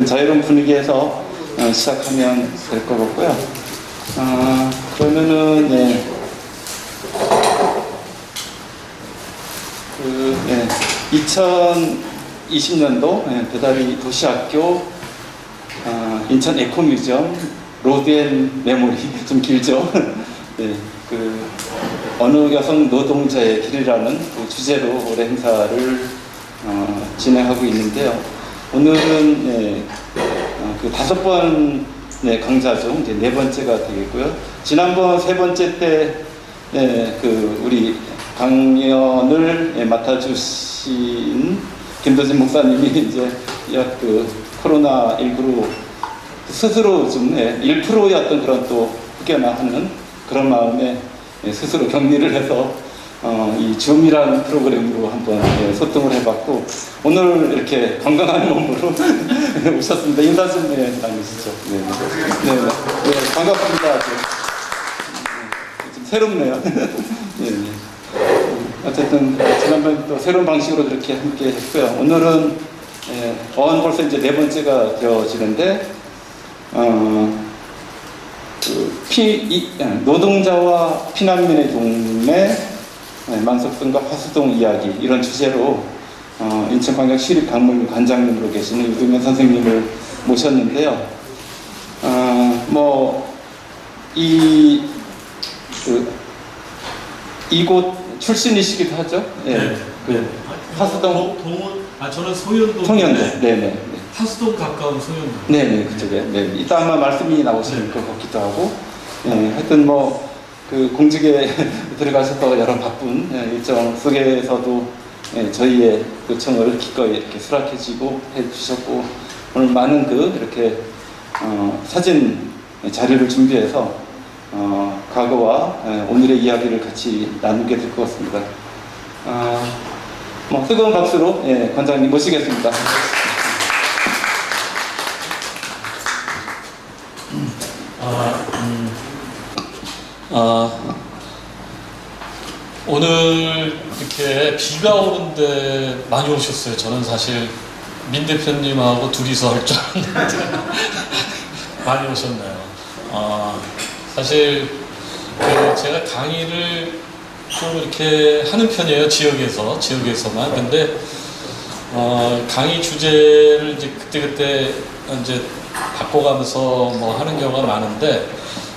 자유로운 분위기에서 시작하면 될 것 같고요. 그러면은 네. 2020년도 배다리 도시학교 인천 에코뮤지엄 로드앤 메모리 좀 길죠. 네, 어느 여성 노동자의 길이라는 주제로 올해 행사를 진행하고 있는데요. 오늘은 그 5번 강좌 중 이제 4번째가 되겠고요. 지난번 3번째 때 우리 강연을 맡아주신 김도진 목사님이 이제 코로나19로 스스로 좀 1%였던 그런 또 흑연화하는 그런 마음에 스스로 격리를 해서 이 줌이라는 프로그램으로 한번 소통을 해봤고, 오늘 이렇게 건강한 몸으로 오셨습니다. 인사 좀 나누시죠. 네, 반갑습니다. 좀 새롭네요. 네. 어쨌든 지난번 또 새로운 방식으로 그렇게 함께 했고요. 오늘은 벌써 이제 4번째가 되어지는데 노동자와 피난민의 동네, 만석동과 화수동 이야기, 이런 주제로 인천광역시립박물관 관장님으로 계시는 유동현 선생님을 모셨는데요. 이곳 출신이시기도 하죠. 네. 화수동 저는 소연도. 네네. 네. 화수동 가까운 소연도. 네네, 그쪽에. 네. 이따 아마 말씀이 나오실 것 같기도 하고. 하여튼 공직에 들어가셔서 여러 바쁜 일정 속에서도 저희의 요청을 기꺼이 이렇게 수락해주고 해주셨고, 오늘 많은 이렇게 사진 자료를 준비해서 과거와 오늘의 이야기를 같이 나누게 될 것 같습니다. 뜨거운 박수로 관장님 모시겠습니다. 오늘 이렇게 비가 오는데 많이 오셨어요. 저는 사실 민 대표님하고 둘이서 할 줄 알았는데 많이 오셨네요. 사실 제가 강의를 좀 이렇게 하는 편이에요. 지역에서만. 근데 강의 주제를 이제 그때 이제 바꿔가면서 하는 경우가 많은데,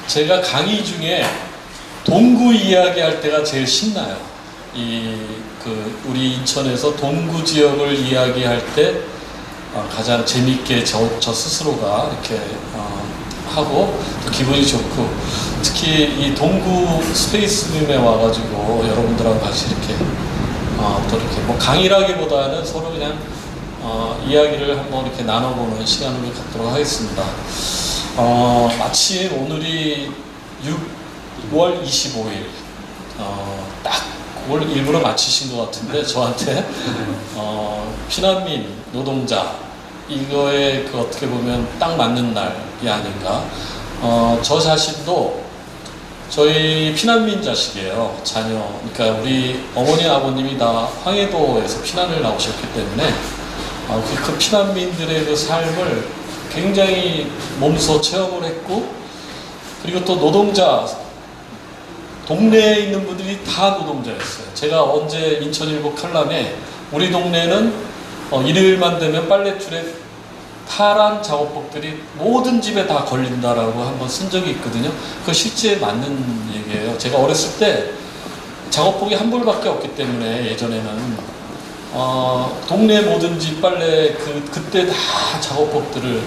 제가 강의 중에 동구 이야기할 때가 제일 신나요. 우리 인천에서 동구 지역을 이야기할 때 가장 재밌게 저 스스로가 이렇게 하고 또 기분이 좋고, 특히 이 동구 스페이스룸에 와가지고 여러분들하고 같이 이렇게 또 이렇게 강의라기보다는 서로 그냥 이야기를 한번 이렇게 나눠보는 시간을 갖도록 하겠습니다. 마침 오늘이 6월 25일 딱 그걸 일부러 맞히신 것 같은데, 저한테 피난민 노동자 이거에 어떻게 보면 딱 맞는 날이 아닌가. 저 자신도 저희 피난민 자식이에요. 자녀. 그러니까 우리 어머니 아버님이 다 황해도에서 피난을 나오셨기 때문에 그 피난민들의 그 삶을 굉장히 몸소 체험을 했고, 그리고 또 노동자, 동네에 있는 분들이 다 노동자였어요. 제가 언제 인천일보 칼럼에 우리 동네는 일요일만 되면 빨래줄에 파란 작업복들이 모든 집에 다 걸린다라고 한번 쓴 적이 있거든요. 그거 실제 맞는 얘기예요. 제가 어렸을 때 작업복이 한 벌밖에 없기 때문에 예전에는 동네 모든 집 빨래 그때 다 작업복들을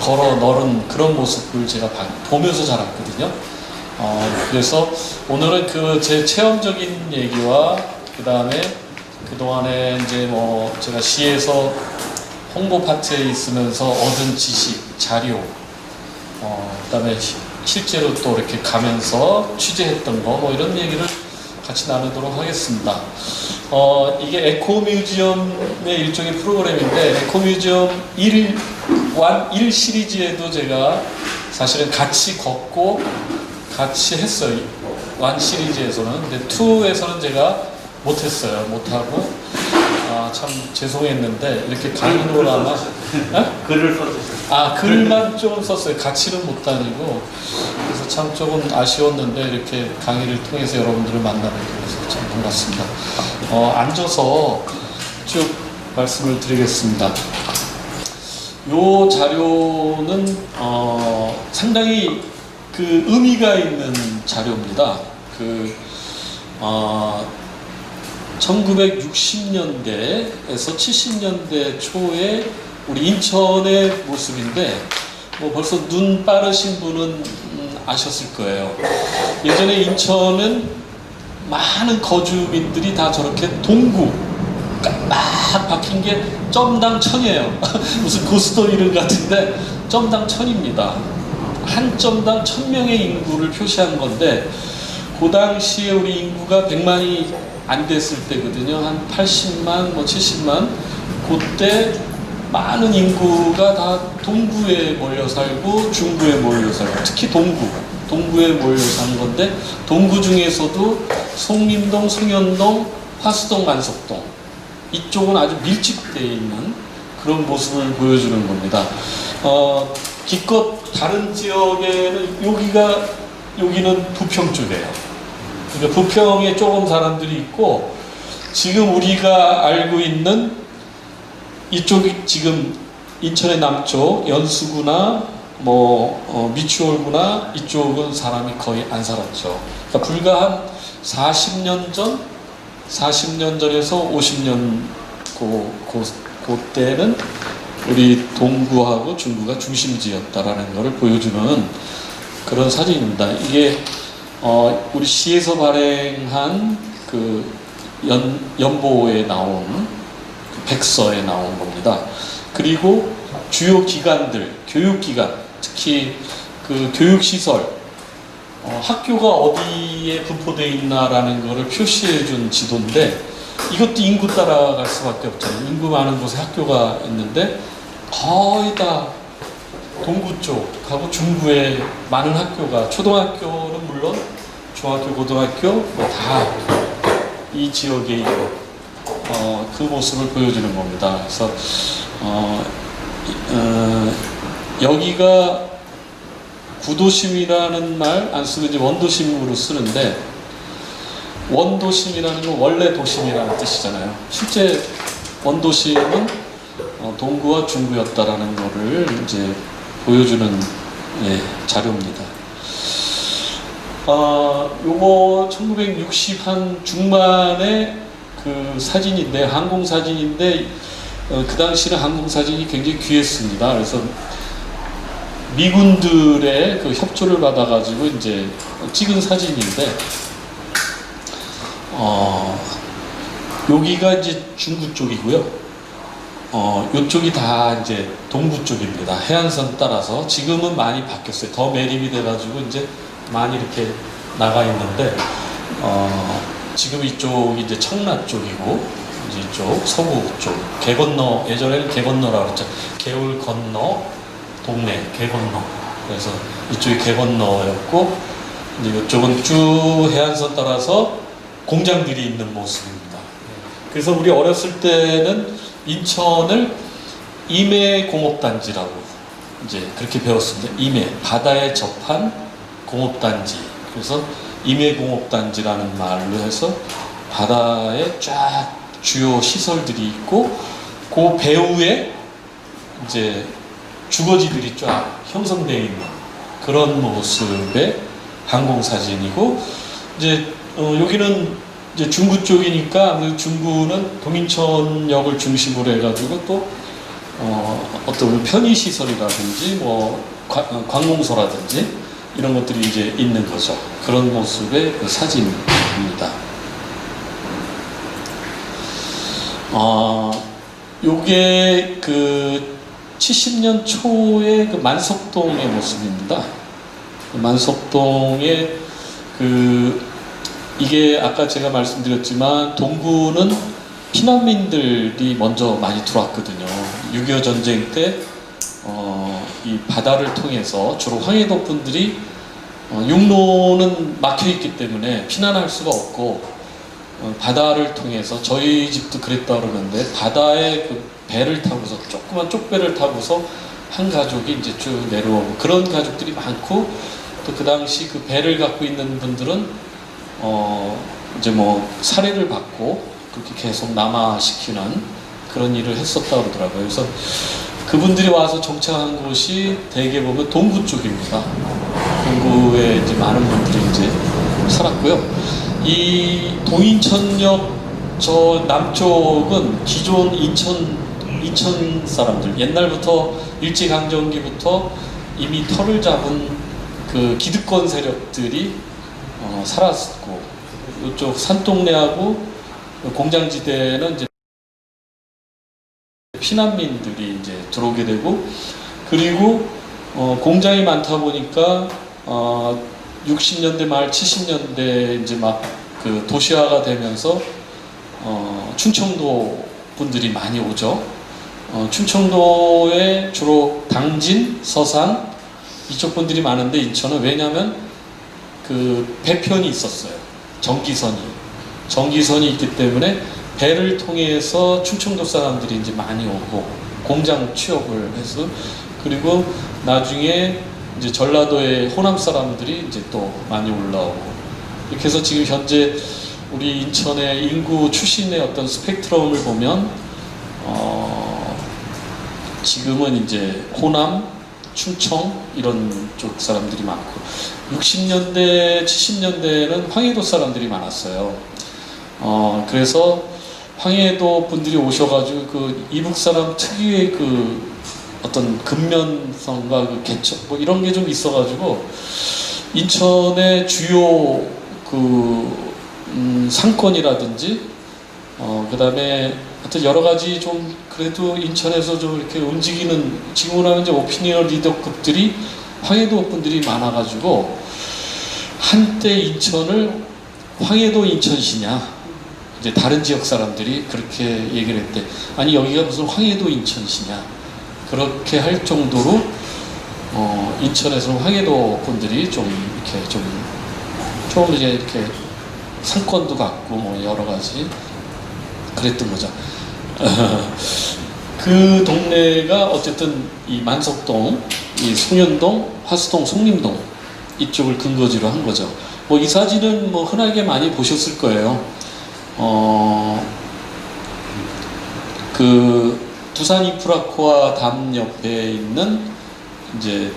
걸어 넣은 그런 모습을 제가 보면서 자랐거든요. 그래서 오늘은 제 체험적인 얘기와 그 다음에 그동안에 이제 제가 시에서 홍보 파트에 있으면서 얻은 지식, 자료, 그 다음에 실제로 또 이렇게 가면서 취재했던 거 이런 얘기를 같이 나누도록 하겠습니다. 이게 에코뮤지엄의 일종의 프로그램인데, 에코뮤지엄 1 시리즈에도 제가 사실은 같이 걷고 같이 했어요. 1 시리즈에서는. 근데 2에서는 제가 못했어요. 못하고 참 죄송했는데 이렇게 강의로 아마 글을 써주셨어요. 글만 좀 썼어요. 같이는 못 다니고 그래서 참 조금 아쉬웠는데 이렇게 강의를 통해서 여러분들을 만나게 돼서 참 반갑습니다. 앉아서 쭉 말씀을 드리겠습니다. 요 자료는 상당히 그 의미가 있는 자료입니다. 1960년대에서 70년대 초에 우리 인천의 모습인데 벌써 눈 빠르신 분은 아셨을 거예요. 예전에 인천은 많은 거주민들이 다 저렇게 동구 막 박힌 게 점당 1000이에요. 무슨 고스톱 이름 같은데 점당 1000입니다. 한 점당 1000명의 인구를 표시한 건데 그 당시에 우리 인구가 100만이 안 됐을 때거든요. 한 80만, 70만. 그때 많은 인구가 다 동구에 몰려 살고 중구에 몰려 살고 특히 동구에 몰려 사는 건데 동구 중에서도 송림동, 송현동, 화수동, 만석동 이쪽은 아주 밀집되어 있는 그런 모습을 보여주는 겁니다. 기껏 다른 지역에는 여기는 부평 쪽이에요. 그러니까 부평에 조금 사람들이 있고 지금 우리가 알고 있는 이쪽이 지금 인천의 남쪽 연수구나 미추홀구나 이쪽은 사람이 거의 안 살았죠. 그러니까 불과 한 40년 전에서 50년 그때는 우리 동구하고 중구가 중심지였다라는 것을 보여주는 그런 사진입니다. 이게 우리 시에서 발행한 그 연보에 나온 그 백서에 나온 겁니다. 그리고 주요 기관들, 교육기관, 특히 그 교육시설, 학교가 어디에 분포되어 있나라는 것을 표시해 준 지도인데 이것도 인구 따라갈 수밖에 없잖아요. 인구 많은 곳에 학교가 있는데 거의 다 동구 쪽하고 중구에 많은 학교가 초등학교는 물론 중학교, 고등학교 다 이 지역에 있고 그 모습을 보여주는 겁니다. 그래서 여기가 구도심이라는 말 안 쓰고 이제 원도심으로 쓰는데 원도심이라는 건 원래 도심이라는 뜻이잖아요. 실제 원도심은 동구와 중구였다라는 것을 이제 보여주는 자료입니다. 요거 1960한 중반의 그 사진인데 항공 사진인데 그 당시는 항공 사진이 굉장히 귀했습니다. 그래서 미군들의 그 협조를 받아가지고 이제 찍은 사진인데 여기가 이제 중구 쪽이고요. 이쪽이 다 이제 동부 쪽입니다. 해안선 따라서 지금은 많이 바뀌었어요. 더 매립이 돼가지고 이제 많이 이렇게 나가 있는데 지금 이쪽이 이제 청라 쪽이고 이제 이쪽 서구 쪽 개 건너 예전에는 개 건너라고 했죠. 개울 건너 동네 개 건너 그래서 이쪽이 개 건너였고 이제 이쪽은 쭉 해안선 따라서 공장들이 있는 모습입니다. 그래서 우리 어렸을 때는 인천을 임해공업단지라고 이제 그렇게 배웠습니다. 임해 바다에 접한 공업단지. 그래서 임해공업단지라는 말로 해서 바다에 쫙 주요 시설들이 있고 그 배후에 이제 주거지들이 쫙 형성되어 있는 그런 모습의 항공사진이고 이제 여기는 이제 중구 쪽이니까 중구는 동인천역을 중심으로 해가지고 또 어떤 편의시설이라든지 관공서라든지 이런 것들이 이제 있는 거죠. 그런 모습의 그 사진입니다. 요게 그 70년 초의 그 만석동의 모습입니다. 만석동의 이게 아까 제가 말씀드렸지만 동구는 피난민들이 먼저 많이 들어왔거든요. 6.25 전쟁 때 이 바다를 통해서 주로 황해도 분들이 육로는 막혀 있기 때문에 피난할 수가 없고 바다를 통해서 저희 집도 그랬다 그러는데 바다에 그 배를 타고서 조그만 쪽배를 타고서 한 가족이 이제 쭉 내려오고 그런 가족들이 많고 또 그 당시 그 배를 갖고 있는 분들은 이제 뭐 살해를 받고 그렇게 계속 남아시키는 그런 일을 했었다 그러더라고요. 그래서 그분들이 와서 정착한 곳이 대개 보면 동구 쪽입니다. 동구에 이제 많은 분들이 이제 살았고요. 이 동인천역 저 남쪽은 기존 인천 사람들, 옛날부터 일제강점기부터 이미 터를 잡은 그 기득권 세력들이 살았고, 이쪽 산동네하고 공장지대는 이제 피난민들이 이제 들어오게 되고, 그리고 공장이 많다 보니까 60년대 말 70년대 이제 막 그 도시화가 되면서 충청도 분들이 많이 오죠. 충청도에 주로 당진, 서산 이쪽 분들이 많은데 인천은 왜냐하면 그 배편이 있었어요. 전기선이 있기 때문에 배를 통해서 충청도 사람들이 이제 많이 오고 공장 취업을 해서, 그리고 나중에 이제 전라도의 호남 사람들이 이제 또 많이 올라오고, 이렇게 해서 지금 현재 우리 인천의 인구 추신의 어떤 스펙트럼을 보면 지금은 이제 호남, 충청 이런 쪽 사람들이 많고, 60년대, 70년대에는 황해도 사람들이 많았어요. 그래서 황해도 분들이 오셔가지고 그 이북 사람 특유의 그 어떤 근면성과 그 개척 뭐 이런 게 좀 있어가지고 인천의 주요 그 상권이라든지 그다음에 하여튼 여러 가지 좀 그래도 인천에서 좀 이렇게 움직이는, 지금은 하면 이제 오피니언 리더급들이 황해도 분들이 많아가지고 한때 인천을 황해도 인천시냐, 이제 다른 지역 사람들이 그렇게 얘기를 했대. 아니 여기가 무슨 황해도 인천시냐, 그렇게 할 정도로 인천에서는 황해도 분들이 좀 이렇게 좀 이제 이렇게 상권도 갖고 뭐 여러 가지 그랬던 거죠. 그 동네가 어쨌든 이 만석동, 이 송현동, 화수동, 송림동 이쪽을 근거지로 한 거죠. 뭐 이 사진은 뭐 흔하게 많이 보셨을 거예요. 그 두산 인프라코아 담 옆에 있는 이제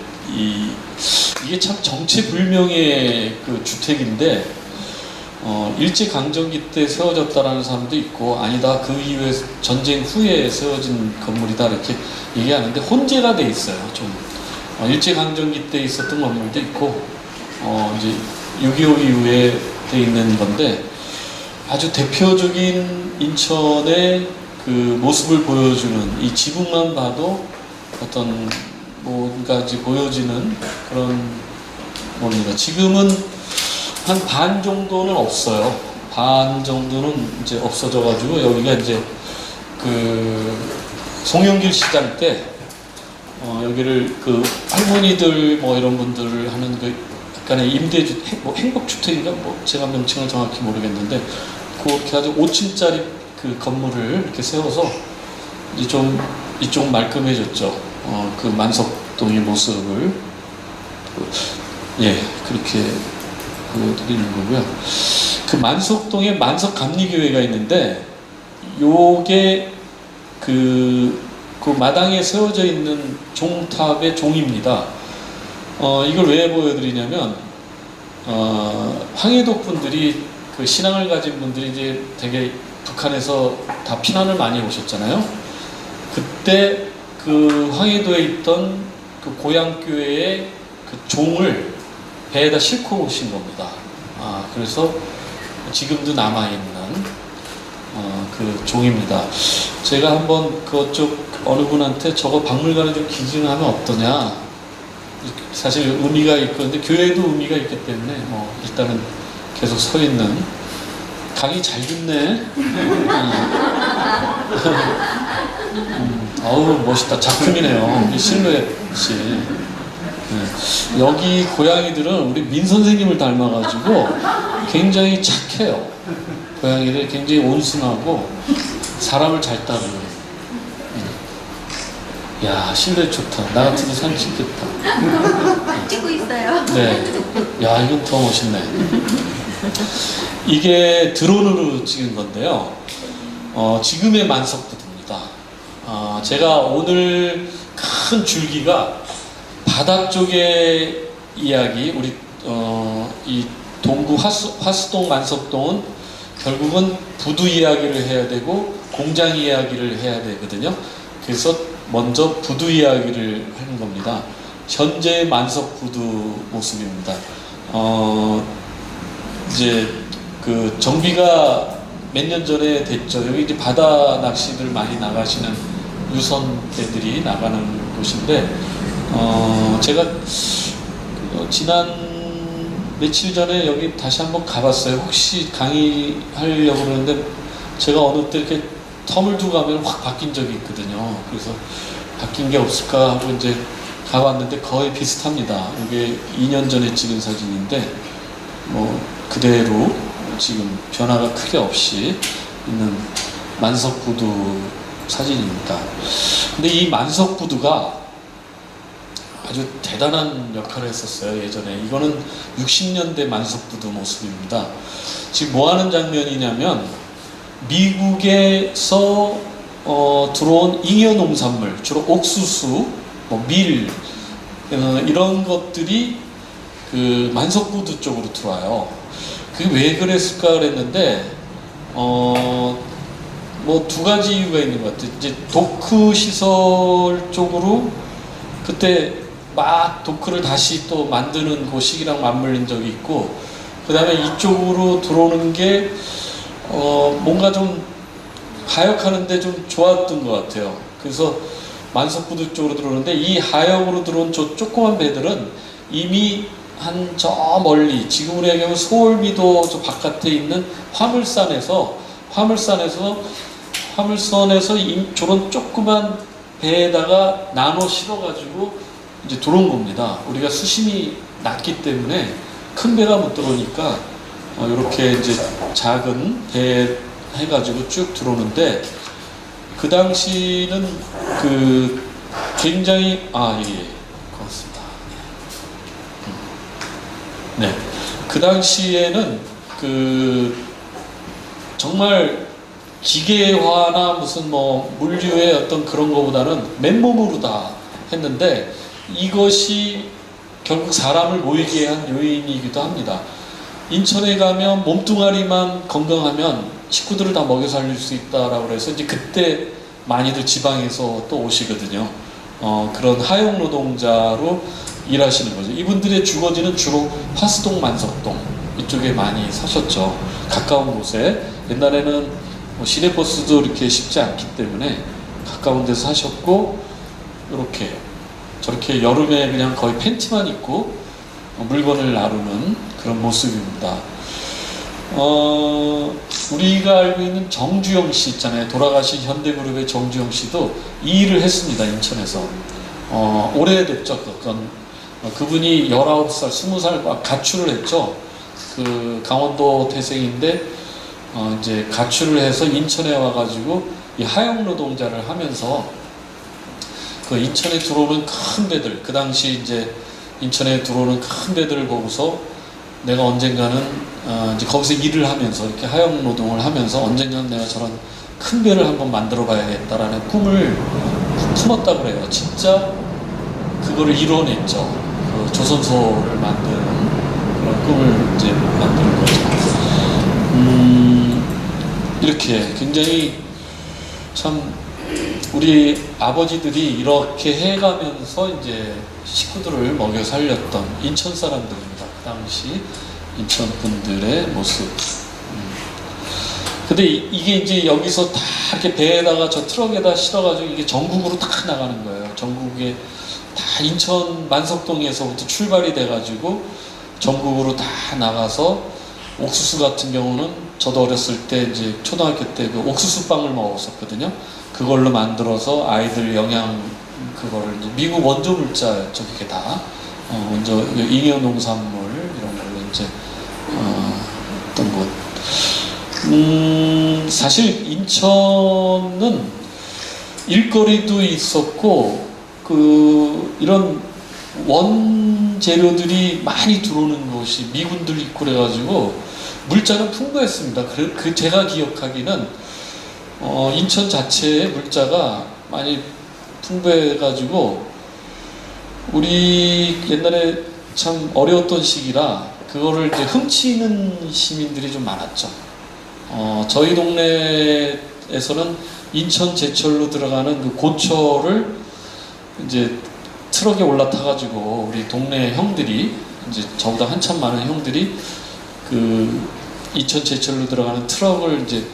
이게 참 정체불명의 그 주택인데 일제강점기 때 세워졌다라는 사람도 있고, 아니다 그 이후에 전쟁 후에 세워진 건물이다 이렇게 얘기하는데 혼재가 돼 있어요. 좀 일제강점기 때 있었던 건물도 있고 이제 6.25 이후에 돼 있는 건데, 아주 대표적인 인천의 그 모습을 보여주는, 이 지붕만 봐도 어떤 뭔가 이제 보여지는 그런 겁니다. 지금은 한 반 정도는 없어요. 반 정도는 이제 없어져가지고 여기가 이제 그 송영길 시장 때 여기를 그 할머니들 뭐 이런 분들 하는 그 약간의 임대주, 뭐 행복주택인가 뭐 제가 명칭을 정확히 모르겠는데, 그렇게 아주 5층짜리 그 건물을 이렇게 세워서 이제 좀 이쪽 말끔해졌죠. 그 만석동의 모습을 그렇게 보여드리는 거고요. 그 만석동에 만석감리교회가 있는데, 요게 그 마당에 세워져 있는 종탑의 종입니다. 이걸 왜 보여드리냐면 황해도 분들이 그 신앙을 가진 분들이 이제 되게 북한에서 다 피난을 많이 오셨잖아요. 그때 그 황해도에 있던 그 고향교회의 그 종을 배에다 싣고 오신 겁니다. 그래서 지금도 남아있는 그 종입니다. 제가 한번 그쪽 어느 분한테 저거 박물관에 좀 기증하면 어떠냐, 사실 의미가 있고, 근데 교회도 의미가 있기 때문에 뭐 일단은 계속 서 있는. 강의 잘 듣네. 어우 멋있다. 작품이네요. 우리 실루엣이. 여기 고양이들은 우리 민 선생님을 닮아가지고 굉장히 착해요. 고양이들 굉장히 온순하고 사람을 잘 따르는. 야, 실내 좋다. 나 같으면 사진 찍겠다. 찍고 있어요. 네. 야, 이건 더 멋있네. 이게 드론으로 찍은 건데요. 지금의 만석부두입니다. 제가 오늘 큰 줄기가 바다 쪽의 이야기, 우리 이 동구 화수동 만석동은 결국은 부두 이야기를 해야 되고 공장 이야기를 해야 되거든요. 그래서 먼저 부두 이야기를 하는 겁니다. 현재 만석 부두 모습입니다. 이제 그 정비가 몇 년 전에 됐죠. 여기 이제 바다 낚시를 많이 나가시는 유선배들이 나가는 곳인데, 제가 지난 며칠 전에 여기 다시 한번 가봤어요. 혹시 강의하려고 그러는데 제가 어느 때 이렇게 텀을 두고 가면 확 바뀐 적이 있거든요. 그래서 바뀐 게 없을까 하고 이제 가봤는데 거의 비슷합니다. 이게 2년 전에 찍은 사진인데 뭐 그대로 지금 변화가 크게 없이 있는 만석부두 사진입니다. 근데 이 만석부두가 아주 대단한 역할을 했었어요. 예전에 이거는 60년대 만석부두 모습입니다. 지금 뭐 하는 장면이냐면 미국에서 들어온 잉여 농산물, 주로 옥수수, 뭐 밀, 이런 것들이 그 만석부두 쪽으로 들어와요. 그게 왜 그랬을까 그랬는데 뭐 두 가지 이유가 있는 것 같아요. 이제 도크 시설 쪽으로 그때 막 도크를 다시 또 만드는 그 시기랑 맞물린 적이 있고, 그 다음에 이쪽으로 들어오는 게 뭔가 좀 하역하는데 좀 좋았던 것 같아요. 그래서 만석부두 쪽으로 들어오는데 이 하역으로 들어온 저 조그만 배들은 이미 한 저 멀리, 지금으로 얘기하면 서울미도 저 바깥에 있는 화물선에서 저런 조그만 배에다가 나눠 실어가지고 이제 들어온 겁니다. 우리가 수심이 낮기 때문에 큰 배가 못 들어오니까 이렇게 이제 작은 배 해가지고 쭉 들어오는데, 그 당시는 그 굉장히 고맙습니다. 네, 그 당시에는 그 정말 기계화나 무슨 뭐 물류의 어떤 그런 거보다는 맨몸으로 다 했는데, 이것이 결국 사람을 모이게 한 요인이기도 합니다. 인천에 가면 몸뚱아리만 건강하면 식구들을 다 먹여 살릴 수 있다라고 해서 이제 그때 많이들 지방에서 또 오시거든요. 그런 하용 노동자로 일하시는 거죠. 이분들의 주거지는 주로 화수동, 만석동 이쪽에 많이 사셨죠. 가까운 곳에. 옛날에는 뭐 시내버스도 이렇게 쉽지 않기 때문에 가까운 데서 사셨고, 이렇게 저렇게 여름에 그냥 거의 팬티만 입고 물건을 나르는 그런 모습입니다. 우리가 알고 있는 정주영 씨 있잖아요. 돌아가신 현대그룹의 정주영 씨도 이 일을 했습니다. 인천에서. 오래됐죠. 그분이 19살, 20살 가출을 했죠. 그 강원도 태생인데 이제 가출을 해서 인천에 와가지고 이 하역 노동자를 하면서 그 인천에 들어오는 큰 배들, 그 당시 이제 인천에 들어오는 큰 배들을 보고서 내가 언젠가는 이제 거기서 일을 하면서 이렇게 하역 노동을 하면서 언젠가는 내가 저런 큰 배를 한번 만들어 봐야겠다라는 꿈을 품었다고 그래요. 진짜 그거를 이뤄냈죠. 그 조선소를 만드는 그런 꿈을 이제 만드는 거죠. 이렇게 굉장히 참 우리 아버지들이 이렇게 해가면서 이제 식구들을 먹여 살렸던 인천 사람들입니다. 그 당시 인천 분들의 모습. 근데 이게 이제 여기서 다 이렇게 배에다가 저 트럭에다 실어가지고 이게 전국으로 다 나가는 거예요. 전국에 다 인천 만석동에서부터 출발이 돼가지고 전국으로 다 나가서, 옥수수 같은 경우는 저도 어렸을 때 이제 초등학교 때 그 옥수수빵을 먹었었거든요. 그걸로 만들어서 아이들 영양 그거를 이제 미국 원조 물자였죠. 그게 다 원조 잉여 농산물 이런 걸로 이제 어떤 뭐 사실 인천은 일거리도 있었고 이런 원재료들이 많이 들어오는 곳이 미군들 있고 그래가지고 물자는 풍부했습니다. 제가 기억하기는 인천 자체의 물자가 많이 풍부해가지고 우리 옛날에 참 어려웠던 시기라 그거를 이제 훔치는 시민들이 좀 많았죠. 저희 동네에서는 인천 제철로 들어가는 그 고철을 이제 트럭에 올라타가지고 우리 동네 형들이 이제 저보다 한참 많은 형들이 그 인천 제철로 들어가는 트럭을 이제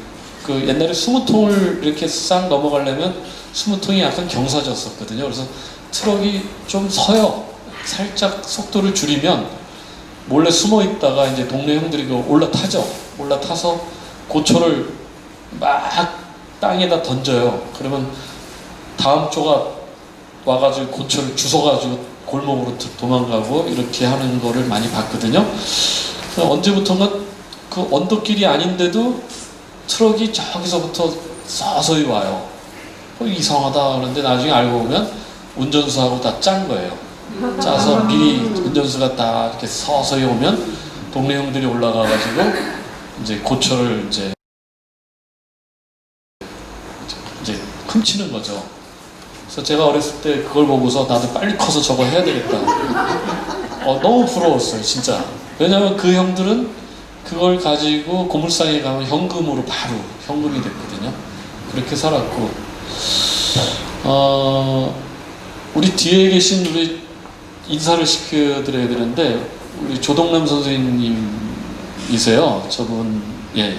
그 옛날에 20통을 이렇게 싹 넘어가려면 20통이 약간 경사졌었거든요. 그래서 트럭이 좀 서요. 살짝 속도를 줄이면 몰래 숨어 있다가 이제 동네 형들이 그 올라타죠. 올라타서 고철을 막 땅에다 던져요. 그러면 다음 조가 와가지고 고철을 주워가지고 골목으로 도망가고 이렇게 하는 거를 많이 봤거든요. 언제부턴가 그 언덕길이 아닌데도 트럭이 저기서부터 서서히 와요. 이상하다 그러는데 나중에 알고 보면 운전수하고 다 짠 거예요. 짜서 미리 운전수가 다 이렇게 서서히 오면 동네 형들이 올라가가지고 이제 고철을 이제 훔치는 거죠. 그래서 제가 어렸을 때 그걸 보고서 나도 빨리 커서 저거 해야 되겠다. 너무 부러웠어요, 진짜. 왜냐면 그 형들은 그걸 가지고 고물상에 가면 현금으로 바로 현금이 됐거든요. 그렇게 살았고, 우리 뒤에 계신 우리 인사를 시켜드려야 되는데, 우리 조동남 선생님이세요. 저분, 예.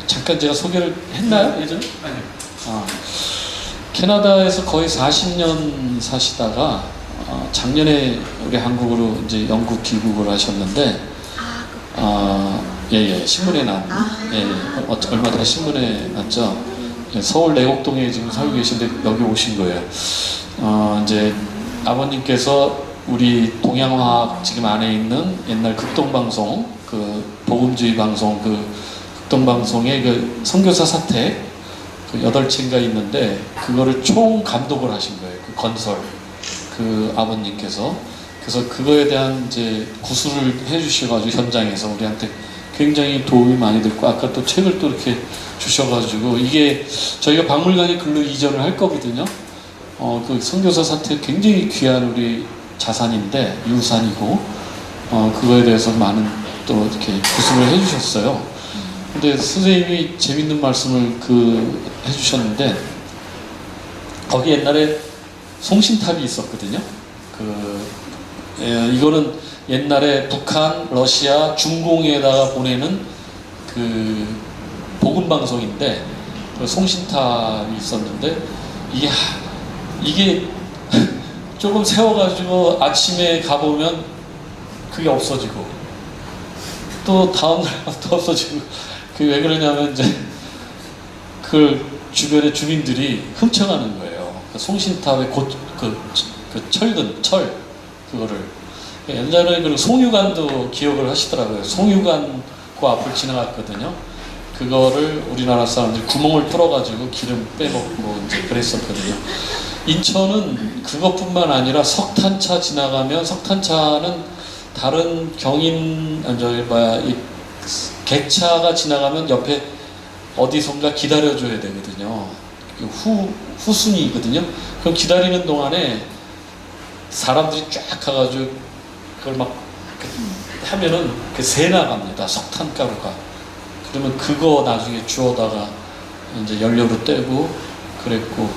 잠깐 제가 소개를 했나요, 예전에? 아니요. 캐나다에서 거의 40년 사시다가 작년에 우리 한국으로 이제 영국 귀국을 하셨는데, 신문에 얼마 전에 신문에 났죠. 서울 내곡동에 지금 살고 계신데 여기 오신 거예요. 이제 아버님께서 우리 동양화학 지금 안에 있는 옛날 극동방송, 그 복음주의 방송, 그 극동방송의 그 선교사 사택 그 8채인가 있는데 그거를 총 감독을 하신 거예요. 그 건설 그 아버님께서. 그래서 그거에 대한 이제 구술을 해주셔가지고 현장에서 우리한테 굉장히 도움이 많이 됐고, 아까 또 책을 또 이렇게 주셔가지고, 이게 저희가 박물관에 글로 이전을 할 거거든요. 그 선교사 사택 굉장히 귀한 우리 자산인데 유산이고, 그거에 대해서 많은 또 이렇게 구술을 해주셨어요. 근데 선생님이 재밌는 말씀을 해주셨는데, 거기 옛날에 송신탑이 있었거든요. 이거는 옛날에 북한, 러시아, 중공에다가 보내는 그 복음 방송인데, 그 송신탑이 있었는데, 이게 조금 세워가지고 아침에 가보면 그게 없어지고, 또 다음날 또 없어지고, 그게 왜 그러냐면 이제 그 주변의 주민들이 훔쳐가는 거예요. 송신탑의 철 그거를 옛날에 그 송유관도 기억을 하시더라고요. 송유관 그 앞을 지나갔거든요. 그거를 우리나라 사람들이 구멍을 뚫어가지고 기름 빼먹고 이제 그랬었거든요. 인천은 그것뿐만 아니라 석탄차 지나가면, 석탄차는 다른 이 객차가 지나가면 옆에 어디선가 기다려줘야 되거든요. 후순위거든요. 그럼 기다리는 동안에 사람들이 쫙 가가지고 그걸 막 하면은 새 나갑니다. 석탄가루가. 그러면 그거 나중에 주워다가 이제 연료로 떼고 그랬고,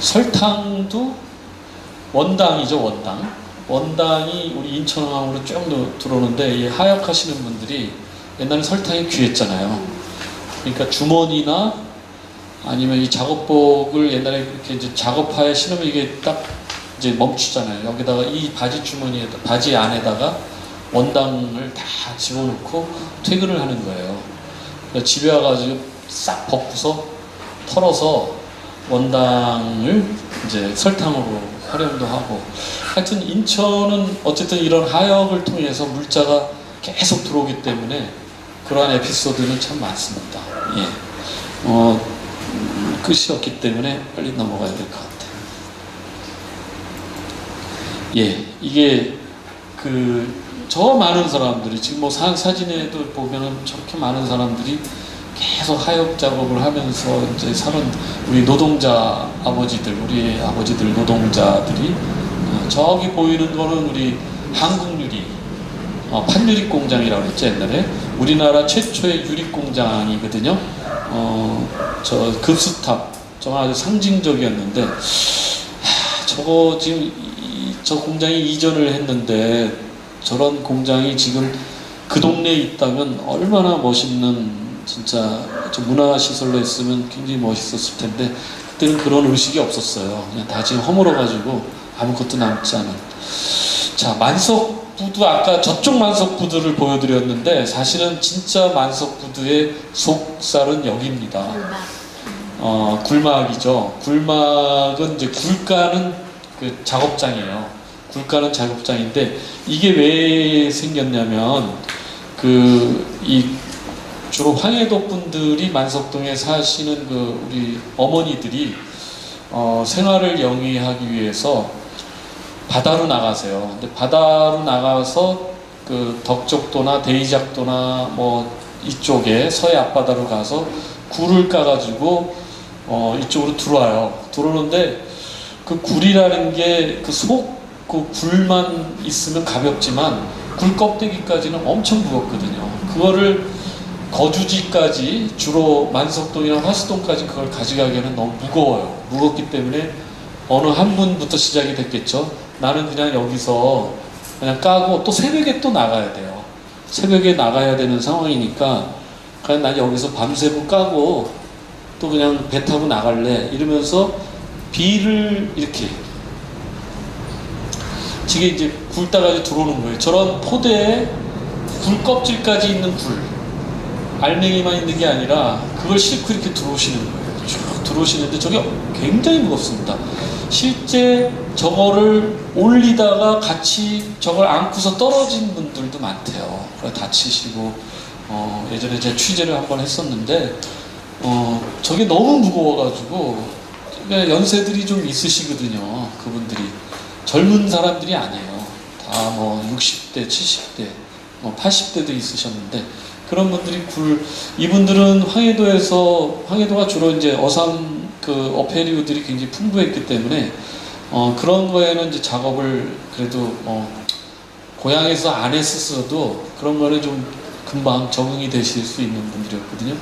설탕도 원당이죠, 원당. 원당이 우리 인천항으로 쭉 들어오는데, 이 하역하시는 분들이 옛날에 설탕이 귀했잖아요. 그러니까 주머니나 아니면 이 작업복을 옛날에 이렇게 이제 작업하에 신으면 이게 딱 이제 멈추잖아요. 여기다가 이 바지 안에다가 원당을 다 집어넣고 퇴근을 하는 거예요. 그러니까 집에 와가지고 싹 벗고서 털어서 원당을 이제 설탕으로 활용도 하고, 하여튼 인천은 어쨌든 이런 하역을 통해서 물자가 계속 들어오기 때문에 그러한 에피소드는 참 많습니다. 예. 끝이 없기 때문에 빨리 넘어가야 될 것 같아요. 예, 이게 저 많은 사람들이 지금 뭐 사진에도 보면은 저렇게 많은 사람들이 계속 하역 작업을 하면서 이제 사는 우리 노동자 아버지들, 우리 아버지들 노동자들이 저기 보이는 거는 우리 한국유리 판유리 공장이라고 했죠 옛날에. 우리나라 최초의 유리 공장이거든요. 저 급수탑 정말 아주 상징적이었는데 저거 지금 저 공장이 이전을 했는데 저런 공장이 지금 그 동네에 있다면 얼마나 멋있는 진짜 저 문화시설로 했으면 굉장히 멋있었을 텐데 그때는 그런 의식이 없었어요. 그냥 다 지금 허물어가지고 아무것도 남지 않은. 자, 만석부두 아까 저쪽 만석부두를 보여드렸는데 사실은 진짜 만석부두의 속살은 여기입니다. 굴막이죠. 굴막은 이제 굴까는 그 작업장이에요. 굴까는 작업장인데 이게 왜 생겼냐면 주로 황해도 분들이 만석동에 사시는 우리 어머니들이 생활을 영위하기 위해서 바다로 나가세요. 근데 바다로 나가서 덕적도나 대이작도나 뭐 이쪽에 서해 앞바다로 가서 굴을 까가지고 이쪽으로 들어와요. 들어오는데 그 굴이라는 게 그 굴만 있으면 가볍지만 굴 껍데기까지는 엄청 무겁거든요. 그거를 거주지까지 주로 만석동이나 화수동까지 그걸 가져가기에는 너무 무거워요. 무겁기 때문에 어느 한 분부터 시작이 됐겠죠. 나는 그냥 여기서 그냥 까고 또 새벽에 또 나가야 돼요. 새벽에 나가야 되는 상황이니까 그냥 난 여기서 밤새고 까고 또 그냥 배 타고 나갈래 이러면서 비를 이렇게 지게 이제 굴 따가지고 들어오는 거예요. 저런 포대에 굴 껍질까지 있는 굴 알맹이만 있는 게 아니라 그걸 싣고 이렇게 들어오시는 거예요. 쭉 들어오시는데 저게 굉장히 무겁습니다. 실제 저거를 올리다가 같이 저걸 안고서 떨어진 분들도 많대요. 그래 다치시고 예전에 제가 취재를 한번 했었는데 저게 너무 무거워가지고 연세들이 좀 있으시거든요. 그분들이 젊은 사람들이 아니에요. 다 뭐 60대, 70대, 80대도 있으셨는데 그런 분들이 이분들은 황해도가 주로 이제 어삼 어패류들이 굉장히 풍부했기 때문에 그런 거에는 이제 작업을 그래도 고향에서 안 했었어도 그런 거는 좀 금방 적응이 되실 수 있는 분들이었거든요.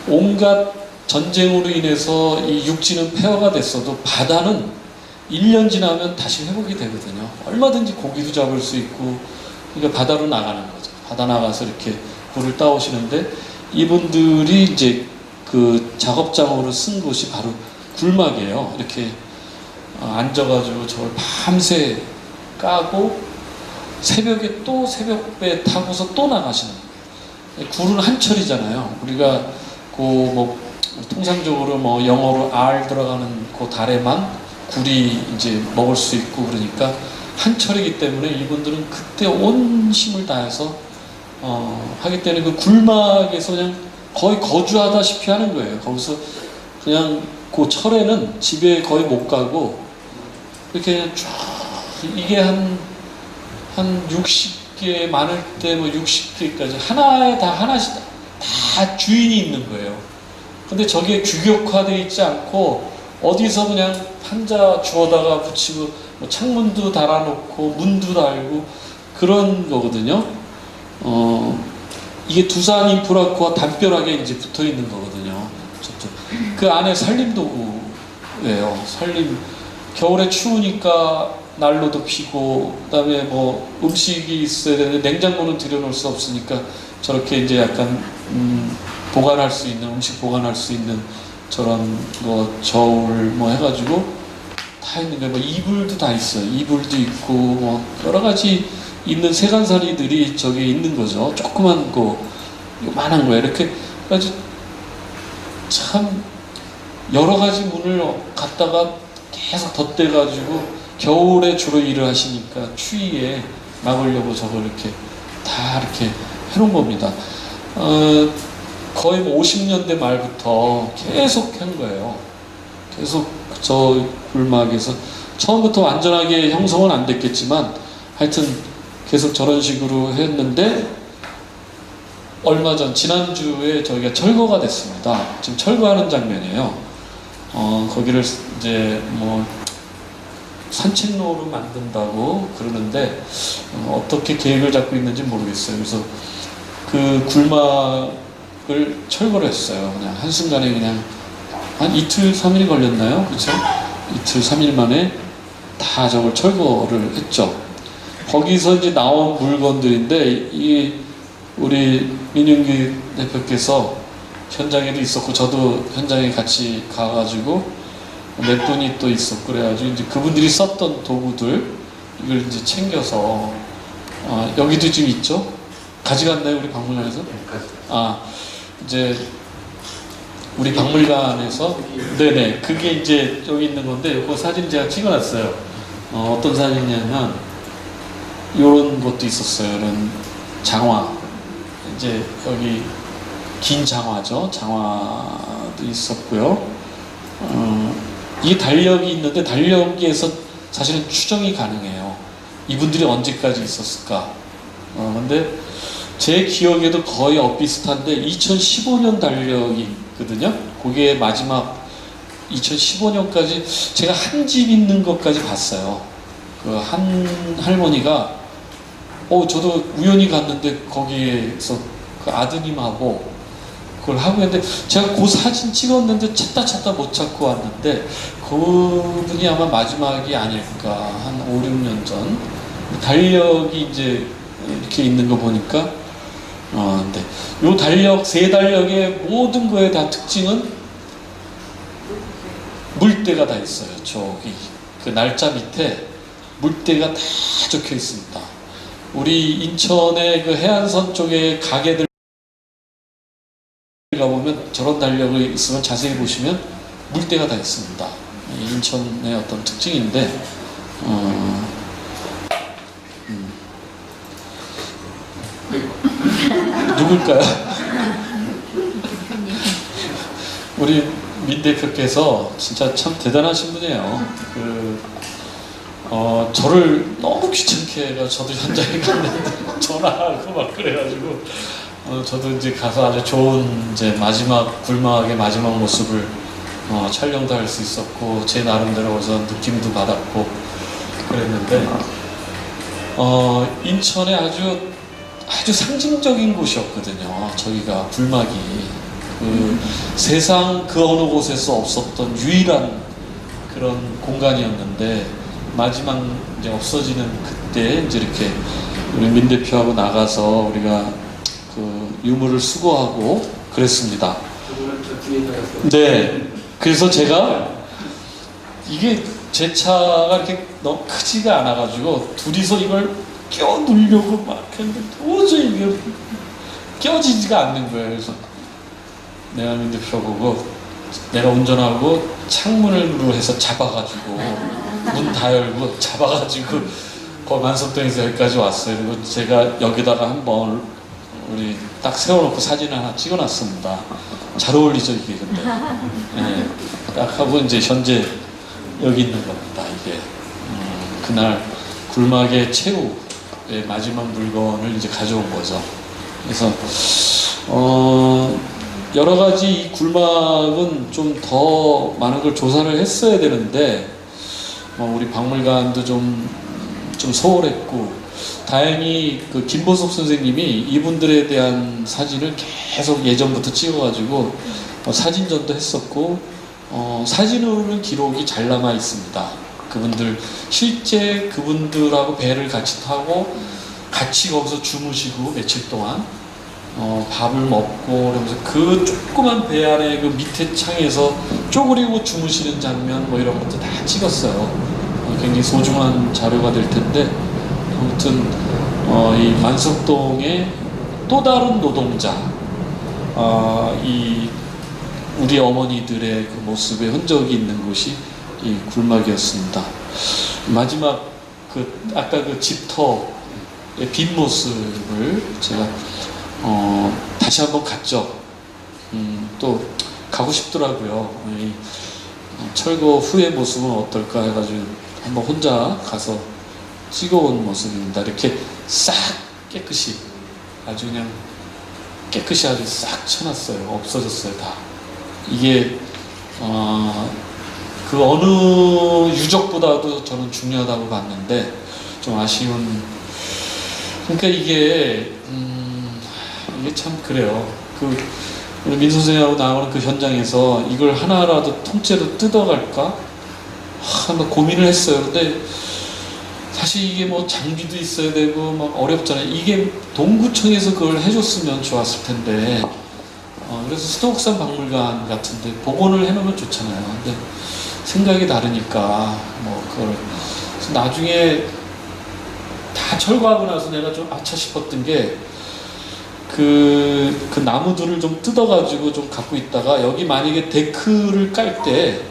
온갖 전쟁으로 인해서 이 육지는 폐허가 됐어도 바다는 1년 지나면 다시 회복이 되거든요. 얼마든지 고기도 잡을 수 있고 그러니까 바다로 나가는 거죠. 바다 나가서 이렇게 굴을 따오시는데 이분들이 이제 그 작업장으로 쓴 곳이 바로 굴막이에요. 이렇게 앉아가지고 저걸 밤새 까고 새벽에 또 새벽배 타고서 또 나가시는 거예요. 굴은 한철이잖아요. 우리가 뭐 통상적으로 뭐 영어로 R 들어가는 그 달에만 굴이 이제 먹을 수 있고 그러니까 한철이기 때문에 이분들은 그때 온 힘을 다해서 하기 때문에 그 굴막에서 그냥 거의 거주하다시피 하는 거예요. 거기서 그냥 그 철에는 집에 거의 못 가고 이렇게 그냥 쭉 이게 한 60개 많을 때 뭐 60개까지 하나에 다 하나씩 다 주인이 있는 거예요. 근데 저게 규격화되어 있지 않고 어디서 그냥 판자 주워다가 붙이고 뭐 창문도 달아놓고 문도 달고 그런 거거든요. 이게 두산 인프라코와 담벼락에 이제 붙어 있는 거거든요. 그 안에 산림도구예요. 겨울에 추우니까 난로도 피고 그다음에 뭐 음식이 있어야 되는데 냉장고는 들여놓을 수 없으니까 저렇게 이제 약간 보관할 수 있는 음식 보관할 수 있는 저런 뭐 저울 뭐 해가지고 다 있는데 뭐 이불도 다 있어요. 이불도 있고 뭐 여러 가지 있는 세간살이들이 저기 있는 거죠. 조그만 거 요만한 거예요. 이렇게 아주 참 여러 가지 문을 갖다가 계속 덧대가지고 겨울에 주로 일을 하시니까 추위에 막으려고 저걸 이렇게 다 이렇게 해놓은 겁니다. 거의 뭐 50년대 말부터 계속 한 거예요. 계속 저 굴막에서 처음부터 완전하게 형성은 안 됐겠지만 하여튼 계속 저런 식으로 했는데 얼마 전 지난주에 저희가 철거가 됐습니다. 지금 철거하는 장면이에요. 거기를 이제 뭐 산책로로 만든다고 그러는데 어떻게 계획을 잡고 있는지 모르겠어요. 그래서 그 굴막을 철거를 했어요. 그냥 한순간에 그냥 한 이틀, 3일 걸렸나요? 그렇죠? 이틀, 3일 만에 다 저걸 철거를 했죠. 거기서 이제 나온 물건들인데 이 우리 민윤기 대표께서 현장에도 있었고 저도 현장에 같이 가가지고 몇 분이 또 있었고 그래가지고 이제 그분들이 썼던 도구들 이걸 이제 챙겨서 여기도 지금 있죠? 가져갔나요 우리 박물관에서? 이제 우리 박물관에서 네네 그게 이제 여기 있는 건데 그 사진 제가 찍어놨어요. 어떤 사진이냐면 이런 것도 있었어요. 이런 장화 이제 여기 긴 장화죠. 장화도 있었고요. 이 달력이 있는데 달력에서 사실은 추정이 가능해요. 이분들이 언제까지 있었을까? 근데 제 기억에도 거의 엇비슷한데 2015년 달력이 있거든요. 그게 마지막 2015년까지 제가 한 집 있는 것까지 봤어요. 그 한 할머니가 저도 우연히 갔는데 거기에서 그 아드님하고 그걸 하고 있는데 제가 그 사진 찍었는데 찾다 못 찾고 왔는데 그분이 아마 마지막이 아닐까 한 5, 6년 전 달력이 이제 이렇게 있는 거 보니까 근데 요 달력 세 달력의 모든 거에 다 특징은 물때가 다 있어요. 저기 그 날짜 밑에 물때가 다 적혀 있습니다. 우리 인천의 그 해안선 쪽에 가게들 가보면 저런 달력이 있으면 자세히 보시면 물때가 다 있습니다. 인천의 어떤 특징인데 누굴까요? 우리 민 대표께서 진짜 참 대단하신 분이에요. 저를 너무 귀찮게 해가 저도 현장에 갔는데 전화하고 막 그래가지고 저도 이제 가서 아주 좋은 이제 마지막 굴막의 마지막 모습을 촬영도 할 수 있었고 제 나름대로 거기서 느낌도 받았고 그랬는데 인천에 아주 상징적인 곳이었거든요. 저기가 굴막이 세상 그 어느 곳에서 없었던 유일한 그런 공간이었는데 마지막 이제 없어지는 그때 이제 이렇게 우리 민 대표하고 나가서 우리가 그 유물을 수거하고 그랬습니다. 네. 그래서 제가 이게 제 차가 이렇게 너무 크지가 않아가지고 둘이서 이걸 껴 누르려고 막 했는데 도저히 이게 껴지지가 않는 거예요. 그래서 내가 민 대표 보고 내가 운전하고 창문으로 해서 잡아가지고 문 다 열고 잡아가지고 만석동에서 여기까지 왔어요. 그리고 제가 여기다가 한번 우리 딱 세워놓고 사진 하나 찍어놨습니다. 잘 어울리죠 이게 근데. 네, 딱 하고 이제 현재 여기 있는 겁니다. 이게 그날 굴막의 최후의 마지막 물건을 이제 가져온 거죠. 그래서 여러 가지 이 굴막은 좀 더 많은 걸 조사를 했어야 되는데 우리 박물관도 좀 소홀했고 다행히 그 김보석 선생님이 이분들에 대한 사진을 계속 예전부터 찍어가지고 사진전도 했었고 사진으로는 기록이 잘 남아 있습니다. 그분들 실제 그분들하고 배를 같이 타고 같이 거기서 주무시고 며칠 동안 밥을 먹고 그러면서 그 조그만 배 안에 그 밑에 창에서 쪼그리고 주무시는 장면 뭐 이런 것도 다 찍었어요. 굉장히 소중한 자료가 될 텐데 아무튼 이 만석동의 또 다른 노동자 이 우리 어머니들의 그 모습의 흔적이 있는 곳이 이 굴막이었습니다. 마지막 아까 그 집터의 빈 모습을 제가 다시 한번 갔죠. 또 가고 싶더라고요. 이 철거 후의 모습은 어떨까 해가지고 한번 혼자 가서 찍어온 모습입니다. 이렇게 싹 깨끗이 아주 그냥 깨끗이 아주 싹 쳐놨어요. 없어졌어요 다. 이게 그 어느 유적보다도 저는 중요하다고 봤는데 좀 아쉬운. 그러니까 이게 참 그래요. 우리 민 선생님하고 나오는 그 현장에서 이걸 하나라도 통째로 뜯어갈까 한번 고민을 했어요. 근데 사실 이게 뭐 장비도 있어야 되고 막 어렵잖아요. 이게 동구청에서 그걸 해줬으면 좋았을 텐데 그래서 수도국산 박물관 같은데 복원을 해놓으면 좋잖아요. 근데 생각이 다르니까 뭐 그걸 그래서 나중에 다 철거하고 나서 내가 좀 아차 싶었던 게 그 나무들을 좀 뜯어가지고 좀 갖고 있다가 여기 만약에 데크를 깔 때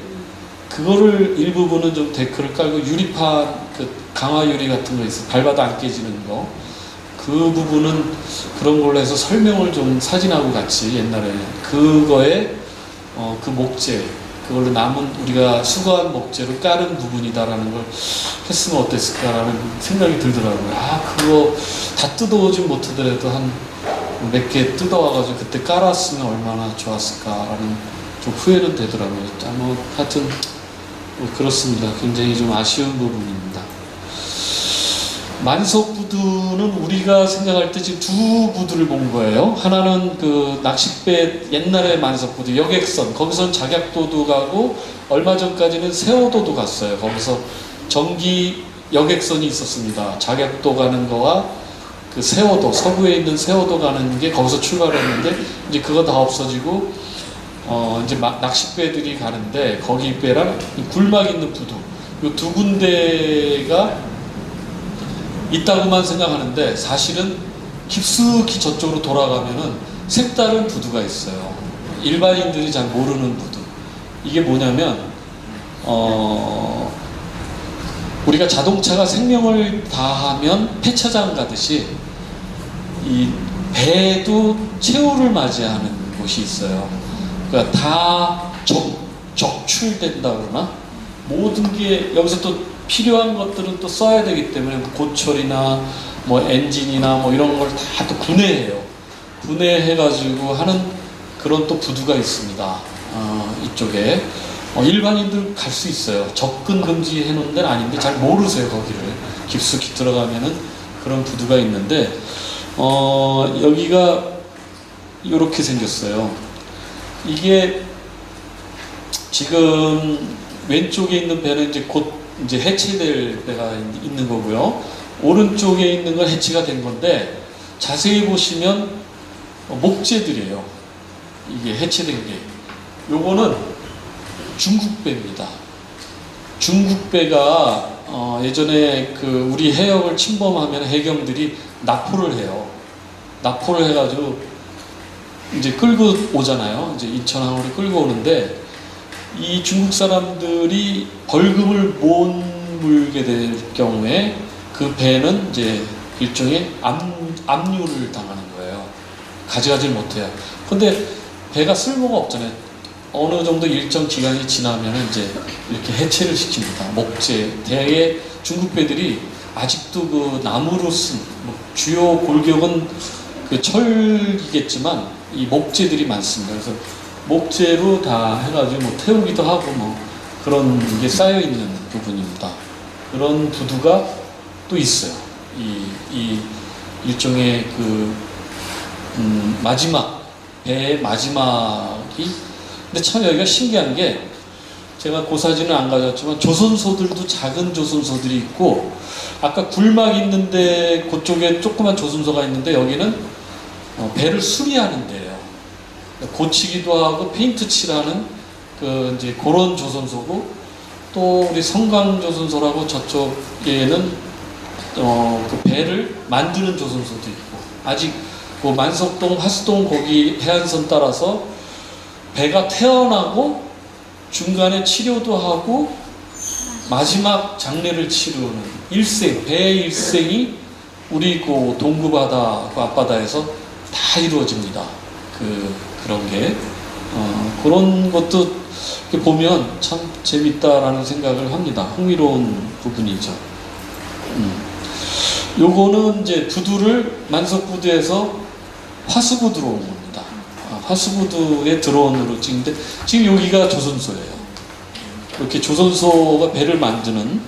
그거를 일부분은 좀 데크를 깔고 유리판 그 강화 유리 같은 거 있어 밟아도 안 깨지는 거 그 부분은 그런 걸로 해서 설명을 좀 사진하고 같이 옛날에 그거에 그 목재 그걸로 남은 우리가 수거한 목재로 깔은 부분이다라는 걸 했으면 어땠을까라는 생각이 들더라고요. 그거 다 뜯어오진 못하더라도 한 몇 개 뜯어와가지고 그때 깔았으면 얼마나 좋았을까라는 좀 후회는 되더라고요. 뭐 하여튼 뭐 그렇습니다. 굉장히 좀 아쉬운 부분입니다. 만석부두는 우리가 생각할 때 지금 두 부두를 본 거예요. 하나는 그 낚싯배 옛날의 만석부두 여객선 거기선 작약도도 가고 얼마 전까지는 세호도도 갔어요. 거기서 전기 여객선이 있었습니다. 작약도 가는 거와 그 세호도 서부에 있는 세호도 가는 게 거기서 출발했는데 이제 그거 다 없어지고 이제 낚싯배들이 가는데 거기 배랑 굴막 있는 부두 이 두 군데가 있다고만 생각하는데 사실은 깊숙이 저쪽으로 돌아가면은 색다른 부두가 있어요. 일반인들이 잘 모르는 부두. 이게 뭐냐면 우리가 자동차가 생명을 다하면 폐차장 가듯이 이 배도 최후를 맞이하는 곳이 있어요. 그러니까 다 적출된다 그러나 모든 게 여기서 또 필요한 것들은 또 써야 되기 때문에 고철이나 뭐 엔진이나 뭐 이런 걸 다 또 분해해요. 분해해가지고 하는 그런 또 부두가 있습니다. 이쪽에 일반인들 갈 수 있어요. 접근 금지해 놓은 데는 아닌데 잘 모르세요. 거기를 깊숙이 들어가면은 그런 부두가 있는데 여기가 이렇게 생겼어요. 이게 지금 왼쪽에 있는 배는 이제 곧 이제 해체될 배가 있는 거고요. 오른쪽에 있는 건 해체가 된 건데 자세히 보시면 목재들이에요. 이게 해체된 게. 요거는 중국 배입니다. 중국 배가 예전에 그 우리 해역을 침범하면 해경들이 납포를 해요. 납포를 해가지고 이제 끌고 오잖아요. 이제 인천항으로 끌고 오는데 이 중국 사람들이 벌금을 못 물게 될 경우에 그 배는 이제 일종의 압류를 당하는 거예요. 가져가질 못해요. 근데 배가 쓸모가 없잖아요. 어느 정도 일정 기간이 지나면 이제 이렇게 해체를 시킵니다. 목재. 대개 중국 배들이 아직도 그 나무로 쓴 주요 골격은 그 철이겠지만 이 목재들이 많습니다. 그래서 목재로 다 해가지고 뭐 태우기도 하고 뭐 그런 게 쌓여 있는 부분입니다. 그런 부두가 또 있어요. 이 일종의 그 마지막 배의 마지막이. 근데 참 여기가 신기한 게 제가 그 사진은 안 가졌지만 조선소들도 작은 조선소들이 있고 아까 굴막 있는데 그쪽에 조그만 조선소가 있는데 여기는 배를 수리하는 데예요. 고치기도 하고 페인트 칠하는 그 이제 그런 조선소고 또 우리 성강조선소라고 저쪽에는 그 배를 만드는 조선소도 있고 아직 그 만석동, 하수동 거기 해안선 따라서 배가 태어나고 중간에 치료도 하고 마지막 장례를 치르는 일생, 배의 일생이 우리 그 동구바다, 그 앞바다에서 다 이루어집니다. 그런 게 그런 것도 이렇게 보면 참 재밌다라는 생각을 합니다. 흥미로운 부분이죠. 요거는 이제 부두를 만석부두에서 화수부두로 온 겁니다. 화수부두에 드론으로 찍는데 지금 여기가 조선소예요. 이렇게 조선소가 배를 만드는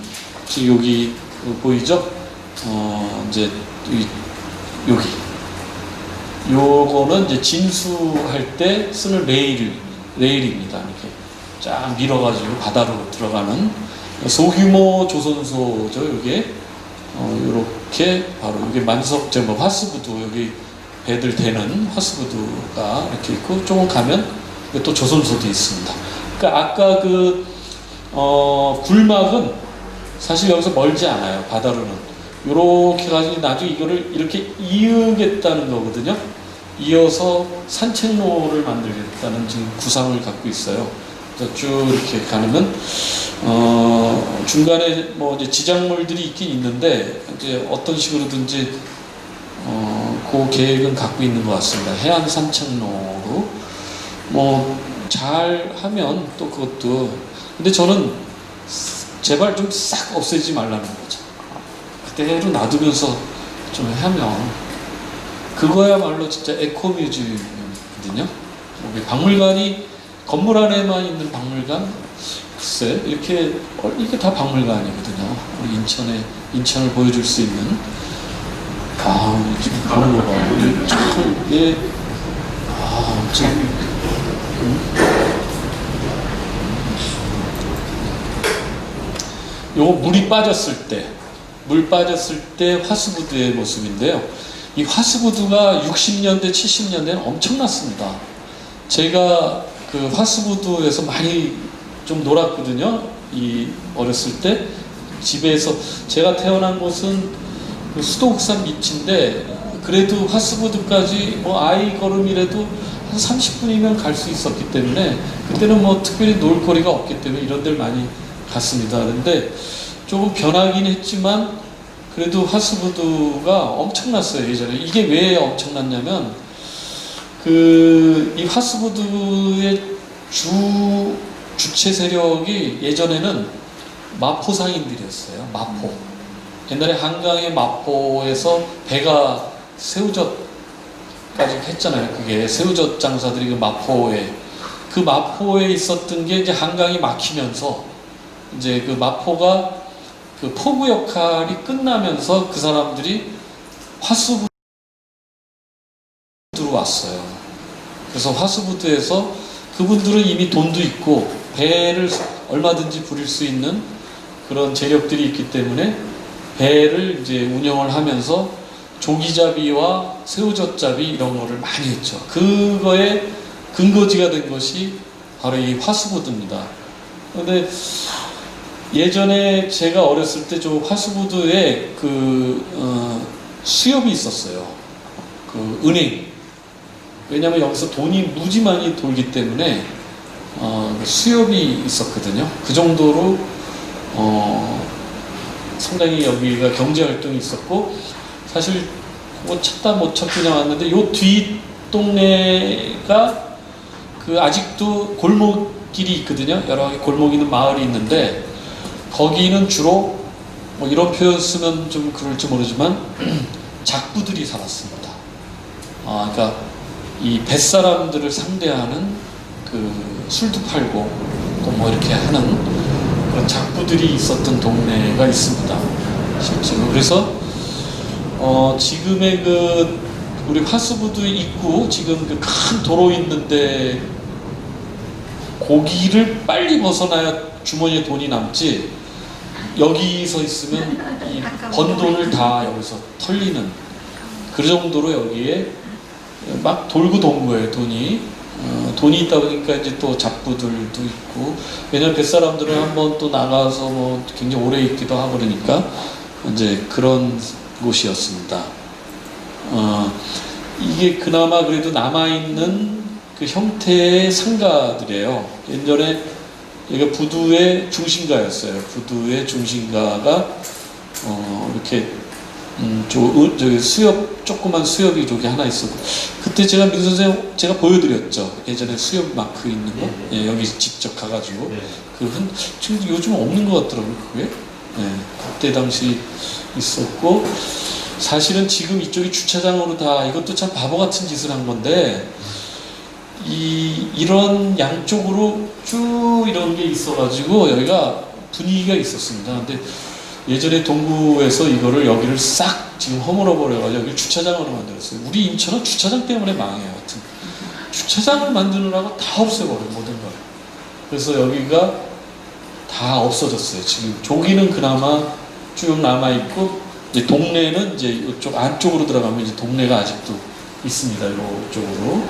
지금 여기 보이죠? 이제 여기 요거는 이제 진수할 때 쓰는 레일입니다. 이렇게 쫙 밀어가지고 바다로 들어가는 소규모 조선소죠. 이게 이렇게 바로 이게 화수부두 여기 배들 대는 화수부두가 이렇게 있고 조금 가면 또 조선소도 있습니다. 그러니까 아까 굴막은 사실 여기서 멀지 않아요. 바다로는. 이렇게 가지고 나중에 이거를 이렇게 이으겠다는 거거든요. 이어서 산책로를 만들겠다는 지금 구상을 갖고 있어요. 그래서 쭉 이렇게 가면 중간에 뭐 이제 지작물들이 있긴 있는데 이제 어떤 식으로든지 그 계획은 갖고 있는 것 같습니다. 해안 산책로로 뭐 잘 하면 또 그것도 근데 저는 제발 좀 싹 없애지 말라는 거죠. 그대로 놔두면서 좀 하면 그거야말로 진짜 에코뮤지엄이거든요. 박물관이 건물 안에만 있는 박물관 글쎄 이렇게 이게 다 박물관이거든요. 우리 인천을 보여줄 수 있는 지금 보는 거 봐. 참 이게 참 요거 물이 빠졌을 때 물 빠졌을 때 화수부두의 모습인데요. 이 화수부두가 60년대, 70년대는 엄청났습니다. 제가 그 화수부두에서 많이 좀 놀았거든요. 어렸을 때 집에서 제가 태어난 곳은 그 수도옥산 밑인데 그래도 화수부두까지 뭐 아이 걸음이라도 한 30분이면 갈 수 있었기 때문에 그때는 뭐 특별히 놀 거리가 없기 때문에 이런 데를 많이 갔습니다. 그런데 조금 변하긴 했지만 그래도 화수부두가 엄청났어요. 예전에. 이게 왜 엄청났냐면 이 화수부두의 주체 세력이 예전에는 마포상인들이었어요. 마포. 옛날에 한강의 마포에서 배가 새우젓까지 했잖아요. 그게 새우젓 장사들이 그 마포에 있었던 게 이제 한강이 막히면서 이제 그 마포가 그 포구 역할이 끝나면서 그 사람들이 화수부두로 왔어요. 그래서 화수부두에서 그분들은 이미 돈도 있고 배를 얼마든지 부릴 수 있는 그런 재력들이 있기 때문에 배를 이제 운영을 하면서 조기잡이와 새우젓잡이 이런 거를 많이 했죠. 그거의 근거지가 된 것이 바로 이 화수부두입니다. 그런데 예전에 제가 어렸을 때 저 화수부두에 수협이 있었어요. 은행. 왜냐하면 여기서 돈이 무지 많이 돌기 때문에 수협이 있었거든요. 그 정도로 상당히 여기가 경제 활동이 있었고 사실 뭐 찾다 못 찾고 그냥 왔는데 요 뒷 동네가 아직도 골목길이 있거든요. 여러 개 골목 있는 마을이 있는데 거기는 주로 뭐 이런 표현 쓰면 좀 그럴지 모르지만 작부들이 살았습니다. 그러니까 이 뱃사람들을 상대하는 술도 팔고 또 뭐 이렇게 하는 그런 작부들이 있었던 동네가 있습니다. 실제로. 그래서 지금의 우리 화수부두 입구 지금 큰 도로 있는데 고기를 빨리 벗어나야 주머니에 돈이 남지 여기서 있으면 이 번 돈을 다 여기서 털리는 그 정도로 여기에 막 돌고 돈 거예요. 돈이 있다 보니까 이제 또 잡부들도 있고 왜냐면 뱃사람들은 한번 또 나가서 뭐 굉장히 오래 있기도 하고 그러니까 이제 그런 곳이었습니다. 이게 그나마 그래도 남아있는 그 형태의 상가들이에요. 예전에 여기가 부두의 중심가였어요. 부두의 중심가가 이렇게 수협 조그만 수협이 저기 하나 있었고, 그때 제가 민 선생 제가 보여드렸죠. 예전에 수협 마크 있는 거. 예, 여기 직접 가가지고. 지금 요즘 없는 것 같더라고요, 그게. 예, 그때 당시 있었고, 사실은 지금 이쪽이 주차장으로 다, 이것도 참 바보 같은 짓을 한 건데, 이런 양쪽으로 쭉 이런 게 있어가지고, 여기가 분위기가 있었습니다. 근데 예전에 동구에서 이거를 여기를 싹 지금 허물어 버려가지고 여기 주차장으로 만들었어요. 우리 인천은 주차장 때문에 망해요. 하여튼 주차장을 만드느라고 다 없애버려요, 모든 걸. 그래서 여기가 다 없어졌어요. 지금 조기는 그나마 쭉 남아 있고, 이제 동네는 이제 이쪽 안쪽으로 들어가면 이제 동네가 아직도 있습니다. 이쪽으로.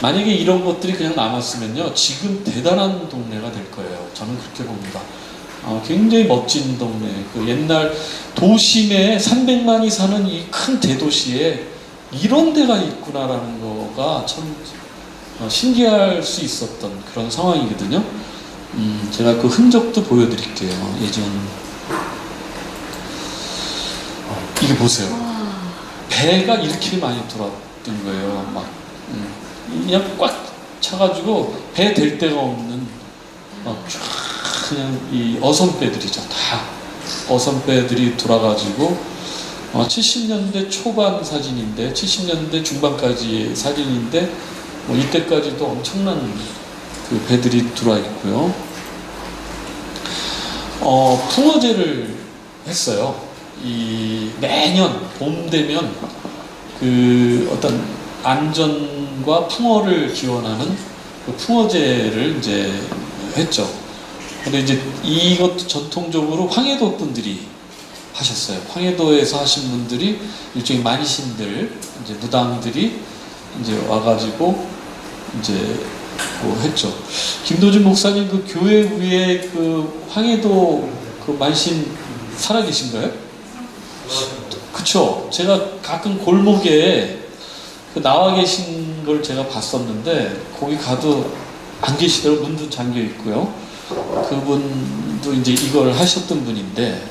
만약에 이런 것들이 그냥 남았으면요, 지금 대단한 동네가 될 거예요. 저는 그렇게 봅니다. 굉장히 멋진 동네. 그 옛날 도심에 300만이 사는 이 큰 대도시에 이런 데가 있구나라는 거가 참 신기할 수 있었던 그런 상황이거든요. 제가 그 흔적도 보여드릴게요. 예전 이게 보세요. 배가 이렇게 많이 돌았던 거예요. 막 그냥 꽉 차가지고 배 댈 데가 없는 쫙 그냥 이 어선배들이죠. 다 어선배들이 돌아가지고 70년대 초반 사진인데, 70년대 중반까지의 사진인데, 이때까지도 엄청난 그 배들이 들어와 있고요. 풍어제를 했어요. 매년 봄 되면 그 어떤 안전과 풍어를 기원하는 그 풍어제를 이제 했죠. 근데 이제 이것도 전통적으로 황해도 분들이 하셨어요. 황해도에서 하신 분들이 일종의 만신들, 이제 무당들이 이제 와가지고 이제 했죠. 김도준 목사님 그 교회 위에 그 황해도 그 만신 살아계신가요? 그쵸. 제가 가끔 골목에 그 나와 계신 걸 제가 봤었는데, 거기 가도 안 계시더라고요. 문도 잠겨 있고요. 그분도 이제 이걸 하셨던 분인데,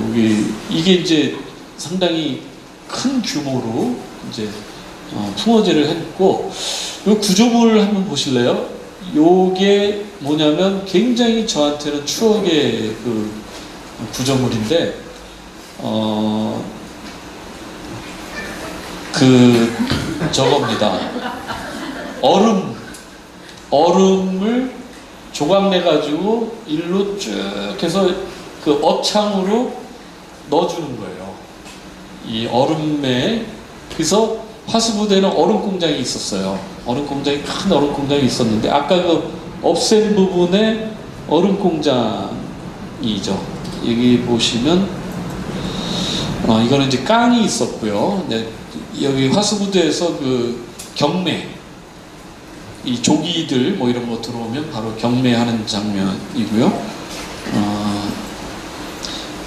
여기 이게 이제 상당히 큰 규모로 이제 풍어제를 했고, 이 구조물을 한번 보실래요? 요게 뭐냐면 굉장히 저한테는 추억의 그 구조물인데, 저겁니다. 얼음을 조각내가지고 일로 쭉 해서 그 업창으로 넣어주는 거예요. 이 얼음에. 그래서 화수부대는 얼음 공장이 있었어요. 큰 얼음 공장이 있었는데, 아까 그 없앤 부분에 얼음 공장이죠. 여기 보시면, 이거는 이제 깡이 있었고요. 여기 화수부대에서 그 경매, 이 조기들 뭐 이런 거 들어오면 바로 경매하는 장면이고요.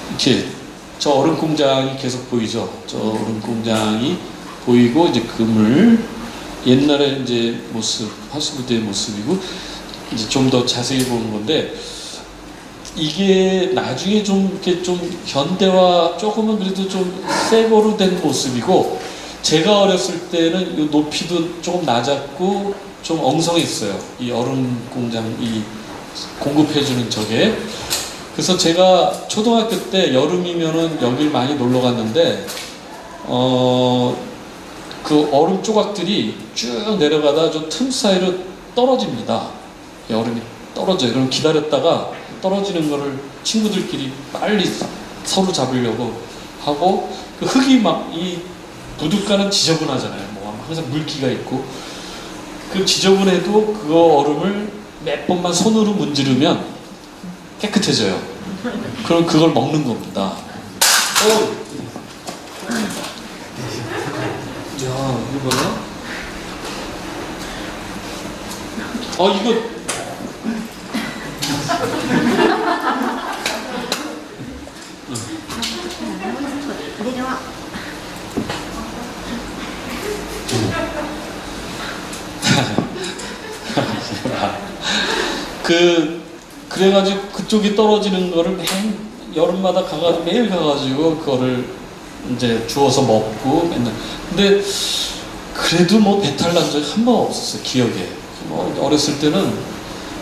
이렇게 저 얼음 공장이 계속 보이죠. 저 얼음 공장이 보이고, 이제 그물, 옛날에 이제 모습, 화수부대의 모습이고, 이제 좀 더 자세히 보는 건데, 이게 나중에 좀 이렇게 좀 현대화 조금은 그래도 좀 새 거로 된 모습이고, 제가 어렸을 때는 이 높이도 조금 낮았고 좀 엉성했어요. 이 얼음 공장 이 공급해주는 저게. 그래서 제가 초등학교 때 여름이면은 여길 많이 놀러 갔는데, 그 얼음 조각들이 쭉 내려가다 저 틈 사이로 떨어집니다. 이 얼음이 떨어져요. 그럼 기다렸다가 떨어지는 거를 친구들끼리 빨리 서로 잡으려고 하고, 그 흙이 막 이 부둣가는 지저분하잖아요. 뭐 항상 물기가 있고, 그 지저분해도 그거 얼음을 몇 번만 손으로 문지르면 깨끗해져요. 그럼 그걸 먹는 겁니다. 야, 이거 뭐야? 이거 내려와. 그래가지고 그쪽이 떨어지는 거를 매일 여름마다 매일 가가지고 그거를 이제 주워서 먹고 맨날. 근데 그래도 뭐 배탈 난 적이 한 번 없었어요, 기억에. 뭐 어렸을 때는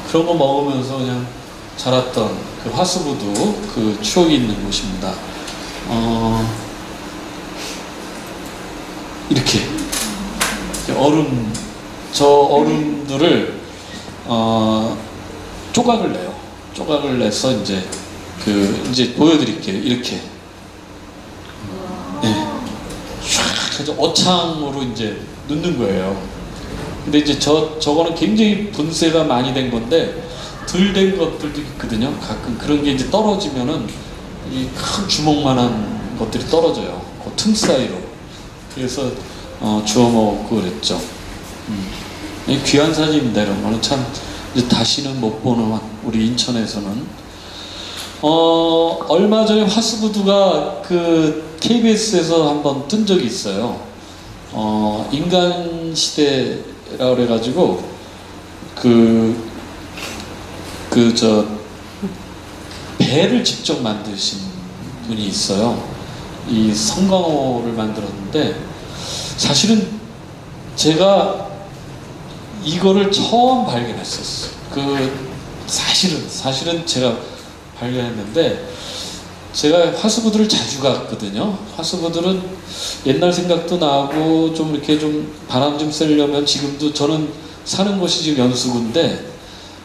그런 거 먹으면서 그냥 자랐던 그 화수부두 그 추억이 있는 곳입니다. 이렇게 저 얼음들을 조각을 내요. 조각을 내서 이제 보여드릴게요. 이렇게. 네. 그래서 어창으로 이제 넣는 거예요. 근데 이제 저거는 굉장히 분쇄가 많이 된 건데 덜 된 것들도 있거든요. 가끔 그런 게 이제 떨어지면은 이 큰 주먹만한 것들이 떨어져요. 그 틈 사이로. 그래서 주워 먹고 그랬죠. 귀한 사진입니다. 이런 거는 참 이제 다시는 못 보는 우리 인천에서는. 얼마 전에 화수부두가 그 KBS에서 한번 뜬 적이 있어요. 인간시대라 그래가지고 배를 직접 만드신 분이 있어요. 이 성광호를 만들었는데 사실은 제가 이거를 처음 발견했었어요. 사실은 제가 발견했는데 제가 화수부두를 자주 갔거든요. 화수부두는 옛날 생각도 나고 좀 이렇게 좀 바람 좀 쐬려면 지금도 저는 사는 곳이 지금 연수구인데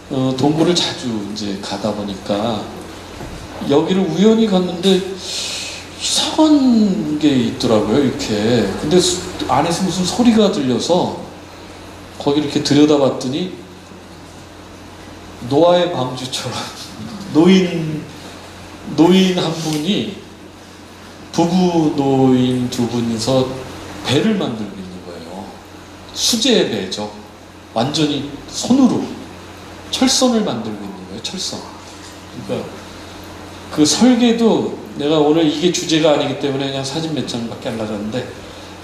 동구를 자주 이제 가다 보니까 여기를 우연히 갔는데 이상한 게 있더라고요. 이렇게. 근데 안에서 무슨 소리가 들려서 거기 이렇게 들여다봤더니 노아의 방주처럼 노인 한 분이 부부 노인 두 분이서 배를 만들고 있는 거예요. 수제 배죠. 완전히 손으로 철선을 만들고 있는 거예요. 철선. 그러니까 그 설계도 내가 오늘 이게 주제가 아니기 때문에 그냥 사진 몇 장밖에 안 가졌는데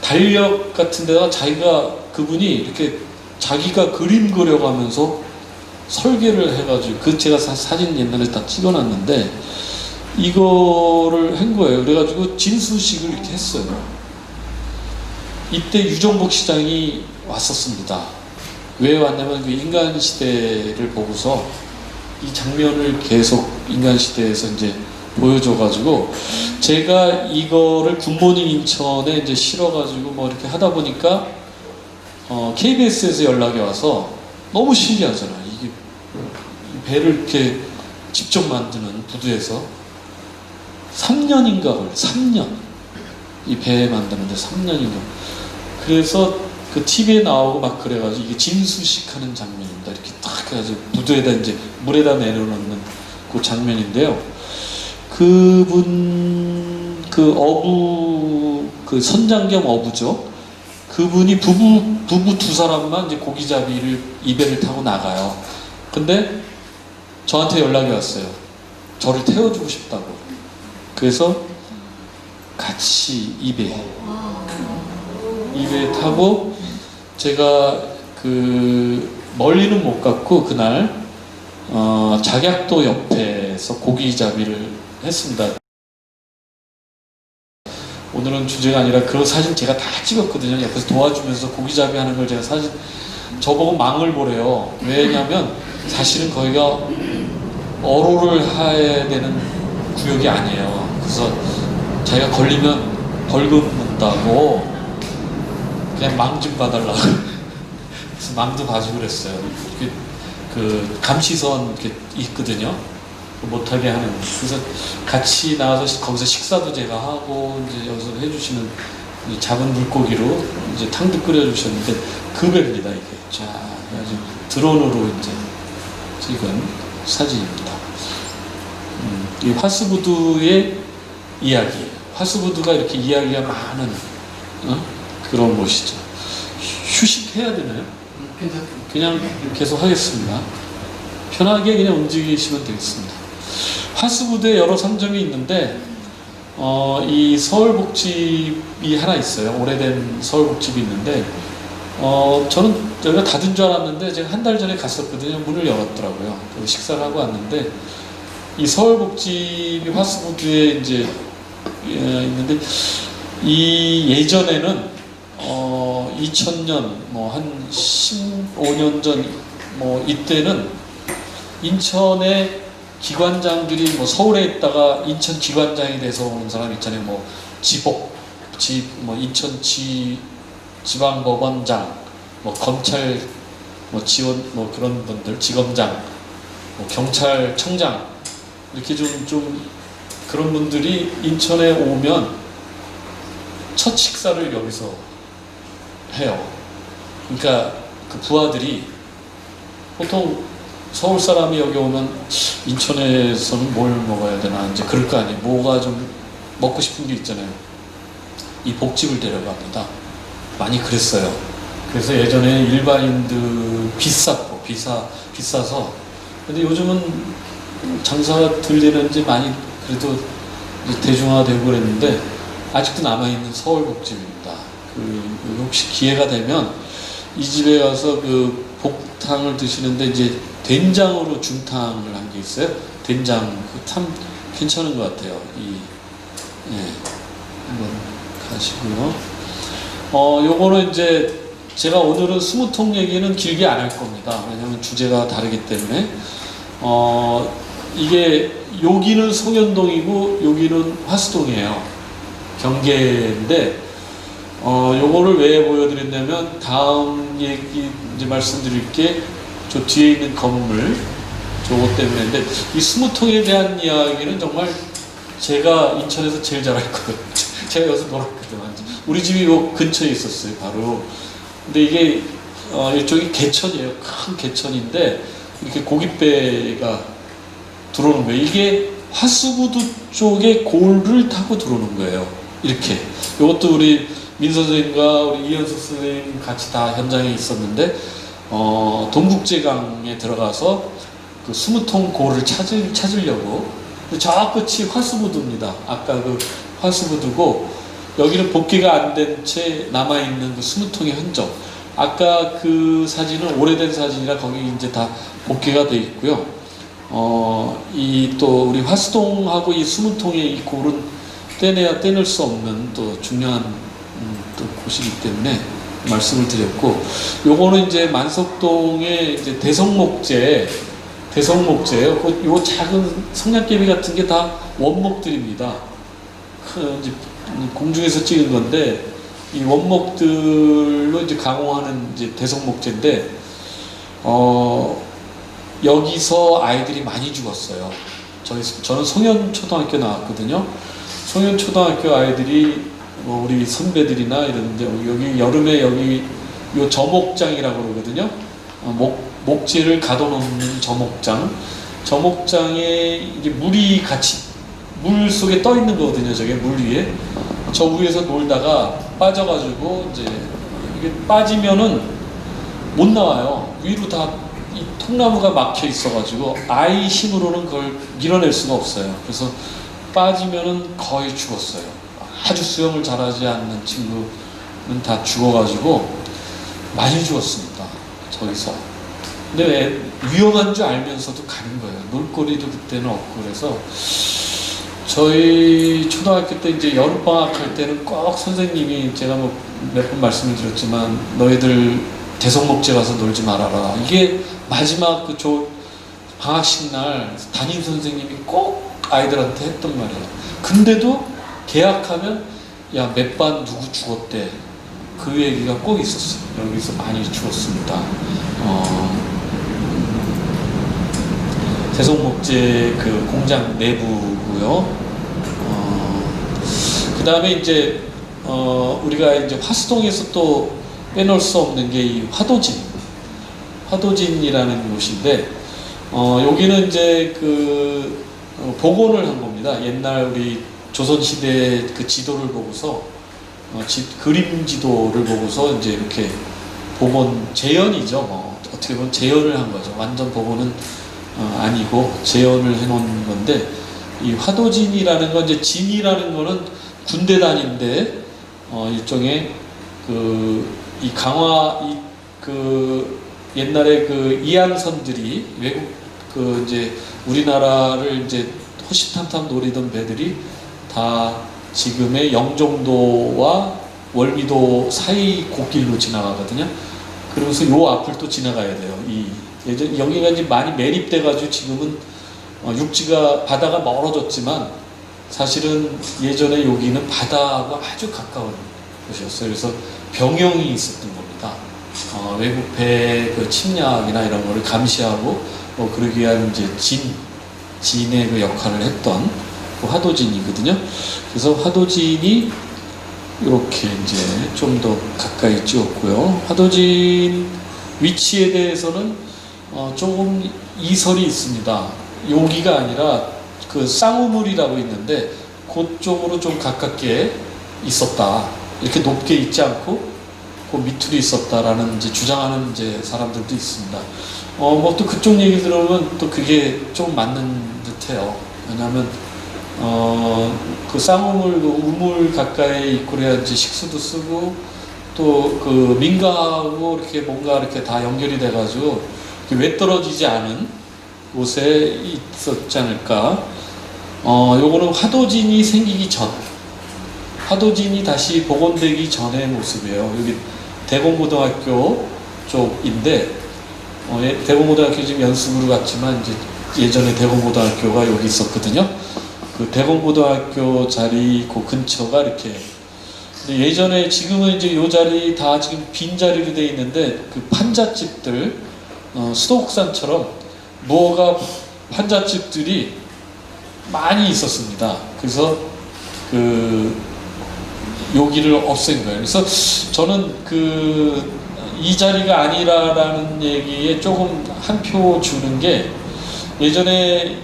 달력 같은 데다가 그분이 이렇게 자기가 그림 그려가면서 설계를 해가지고 제가 사진 옛날에 다 찍어놨는데 이거를 한 거예요. 그래가지고 진수식을 이렇게 했어요. 이때 유정복 시장이 왔었습니다. 왜 왔냐면 그 인간시대를 보고서 이 장면을 계속 인간시대에서 이제 보여줘가지고 제가 이거를 굿모닝 인천에 이제 실어가지고 뭐 이렇게 하다 보니까 KBS에서 연락이 와서 너무 신기하잖아요. 이게 배를 이렇게 직접 만드는 부두에서 3년인가 걸려. 3년. 이 배 만드는데 3년인가. 그래서 그 TV에 나오고 막 그래가지고 이게 진수식 하는 장면입니다. 이렇게 딱 해가지고 부두에다 이제 물에다 내려놓는 그 장면인데요. 그분, 선장 겸 어부죠. 그분이 부부 두 사람만 이제 고기잡이를 이 배를 타고 나가요. 근데 저한테 연락이 왔어요. 저를 태워주고 싶다고. 그래서 같이 이 배 타고 제가 멀리는 못 갔고 그날 작약도 옆에서 고기잡이를 했습니다. 오늘은 주제가 아니라 그 사진 제가 다 찍었거든요. 옆에서 도와주면서 고기잡이 하는 걸 제가 사진 저보고 망을 보래요. 왜냐면 사실은 거기가 어로를 해야 되는 구역이 아니에요. 그래서 자기가 걸리면 벌금 문다고 그냥 망 좀 봐달라고. 그래서 망도 봐주고 그랬어요. 그 감시선 이렇게 있거든요. 못하게 하는. 그래서 같이 나와서 거기서 식사도 제가 하고 이제 여기서 해주시는 잡은 물고기로 이제 탕도 끓여주셨는데 그 배입니다 이게. 자, 아주 드론으로 이제 찍은 사진입니다. 이 화수부두의 이야기예요. 화수부두가 이렇게 이야기가 많은 그런 곳이죠. 휴식해야 되나요? 그냥 계속 하겠습니다. 편하게 그냥 움직이시면 되겠습니다. 화수부두에 여러 상점이 있는데 이 서울복집이 하나 있어요. 오래된 서울복집이 있는데 저는 여기가 닫은 줄 알았는데 제가 한 달 전에 갔었거든요. 문을 열었더라고요. 그리고 식사를 하고 왔는데 이 서울복집이 화수부두에 이제 있는데 이 예전에는 2000년 뭐 한 15년 전 뭐 이때는 인천의 기관장들이 뭐 서울에 있다가 인천 기관장이 돼서 오는 사람 있잖아요. 뭐 뭐 인천 지방법원장, 뭐 검찰 뭐 지원 뭐 그런 분들, 지검장, 뭐 경찰청장 이렇게 좀 그런 분들이 인천에 오면 첫 식사를 여기서 해요. 그러니까 그 부하들이 보통 서울 사람이 여기 오면 인천에서는 뭘 먹어야 되나 이제 그럴 거 아니에요. 뭐가 좀 먹고 싶은 게 있잖아요. 이 복집을 데려갑니다. 많이 그랬어요. 그래서 예전에 일반인들 비싸서 근데 요즘은 장사가 덜 되는지 많이 그래도 이제 대중화되고 그랬는데 아직도 남아있는 서울복집입니다. 혹시 기회가 되면 이 집에 가서 그 복탕을 드시는데 이제 된장으로 중탕을 한 게 있어요. 된장 참 괜찮은 것 같아요. 한번 가시고요. 요거는 이제 제가 오늘은 20통 얘기는 길게 안 할 겁니다. 왜냐하면 주제가 다르기 때문에 이게 여기는 송현동이고 여기는 화수동이에요. 경계인데 요거를 왜 보여드렸냐면 다음 얘기 이제 말씀드릴 게 저 뒤에 있는 건물 저거 때문에인데 이 20통에 대한 이야기는 정말 제가 인천에서 제일 잘 알거든요. 제가 여기서 놀았거든요. 우리 집이 요 근처에 있었어요. 바로. 근데 이게 이쪽이 개천이에요. 큰 개천인데 이렇게 고깃배가 들어오는 거예요. 이게 화수구두 쪽에 골을 타고 들어오는 거예요. 이렇게. 이것도 우리 민 선생님과 우리 이현숙 선생님 같이 다 현장에 있었는데 동국제강에 들어가서 그 20통 골을 찾으려고 저 끝이 화수구두입니다. 아까 그 화수구두고 여기는 복귀가 안 된 채 남아있는 그 20통의 흔적. 아까 그 사진은 오래된 사진이라 거기 이제 다 복귀가 돼 있고요. 이 또 우리 화수동하고 이 20통의 이 골은 떼낼 수 없는 또 중요한 또 곳이기 때문에 말씀을 드렸고, 요거는 이제 만석동의 이제 대성목재예요. 요 작은 성냥개비 같은 게 다 원목들입니다. 이제 공중에서 찍은 건데 이 원목들로 이제 강호하는 이제 대성목재인데 여기서 아이들이 많이 죽었어요. 저는 송현초등학교 나왔거든요. 송현초등학교 아이들이 우리 선배들이나 이런데 여기 여름에 여기 요 저목장이라고 그러거든요. 목재를 가둬놓는 저목장에 이게 물이 같이 물 속에 떠 있는 거거든요. 저게 물 위에 저 위에서 놀다가 빠져가지고 이제 이게 빠지면은 못 나와요. 위로 다 이 통나무가 막혀 있어가지고 아이 힘으로는 그걸 밀어낼 수가 없어요. 그래서 빠지면은 거의 죽었어요. 아주 수영을 잘하지 않는 친구는 다 죽어가지고 많이 죽었습니다. 저기서. 근데 왜 위험한 줄 알면서도 가는 거예요. 놀거리도 그때는 없고 그래서 저희 초등학교 때 이제 여름방학 할 때는 꼭 선생님이 제가 뭐 몇 번 말씀을 드렸지만 너희들 대성목재 가서 놀지 말아라. 이게 마지막 그 방학식 날 담임 선생님이 꼭 아이들한테 했던 말이에요. 근데도 개학하면 야, 몇 반 누구 죽었대. 그 얘기가 꼭 있었어요. 여기서 많이 죽었습니다. 대성목재 그 공장 내부고요. 그 다음에 이제 우리가 이제 화수동에서 또 빼놓을 수 없는 게 이 화도진이라는 곳인데 여기는 이제 그 복원을 한 겁니다. 옛날 우리 조선시대 그 지도를 보고서 그림 지도를 보고서 이제 이렇게 복원 재현이죠. 어떻게 보면 재현을 한 거죠. 완전 복원은 아니고 재현을 해놓은 건데 이 화도진이라는 건 이제 진이라는 거는 군대단인데 일종의 이 강화 그 옛날에 그 이양선들이 외국 그 이제 우리나라를 이제 호시탐탐 노리던 배들이 다 지금의 영종도와 월미도 사이 곳길로 지나가거든요. 그러면서 요 앞을 또 지나가야 돼요. 예전 여기가 이제 많이 매립돼가지고 지금은 육지가 바다가 멀어졌지만 사실은 예전에 여기는 바다하고 아주 가까운 곳이었어요. 그래서 병영이 있었던 겁니다. 외국 배 그 침략이나 이런 거를 감시하고 뭐 그러기 위한 이제 진의 그 역할을 했던 그 화도진이거든요. 그래서 화도진이 이렇게 이제 좀 더 가까이 찍었고요. 화도진 위치에 대해서는 조금 이설이 있습니다. 여기가 아니라 그 쌍우물이라고 있는데 그쪽으로 좀 가깝게 있었다. 이렇게 높게 있지 않고 그 밑으로 있었다라는 이제 주장하는 이제 사람들도 있습니다. 뭐 또 그쪽 얘기 들어보면 또 그게 좀 맞는 듯해요. 왜냐하면 그 쌍우물, 그 우물 가까이 있고 그래야 이제 식수도 쓰고 또 그 민가하고 이렇게 뭔가 이렇게 다 연결이 돼가지고 왜 떨어지지 않은 곳에 있었지 않을까. 요거는 화도진이 생기기 전, 화도진이 다시 복원되기 전의 모습이에요. 여기 대공고등학교 쪽인데 대공고등학교 지금 연습으로 갔지만 이제 예전에 대공고등학교가 여기 있었거든요. 그 대공고등학교 자리 그 근처가 이렇게. 근데 예전에 지금은 이제 요 자리 다 지금 빈 자리로 돼 있는데 그 판잣집들 수도옥산처럼 무허가 판잣집들이 많이 있었습니다. 그래서 그 여기를 없앤 거예요. 그래서 저는 이 자리가 아니라라는 얘기에 조금 한 표 주는 게 예전에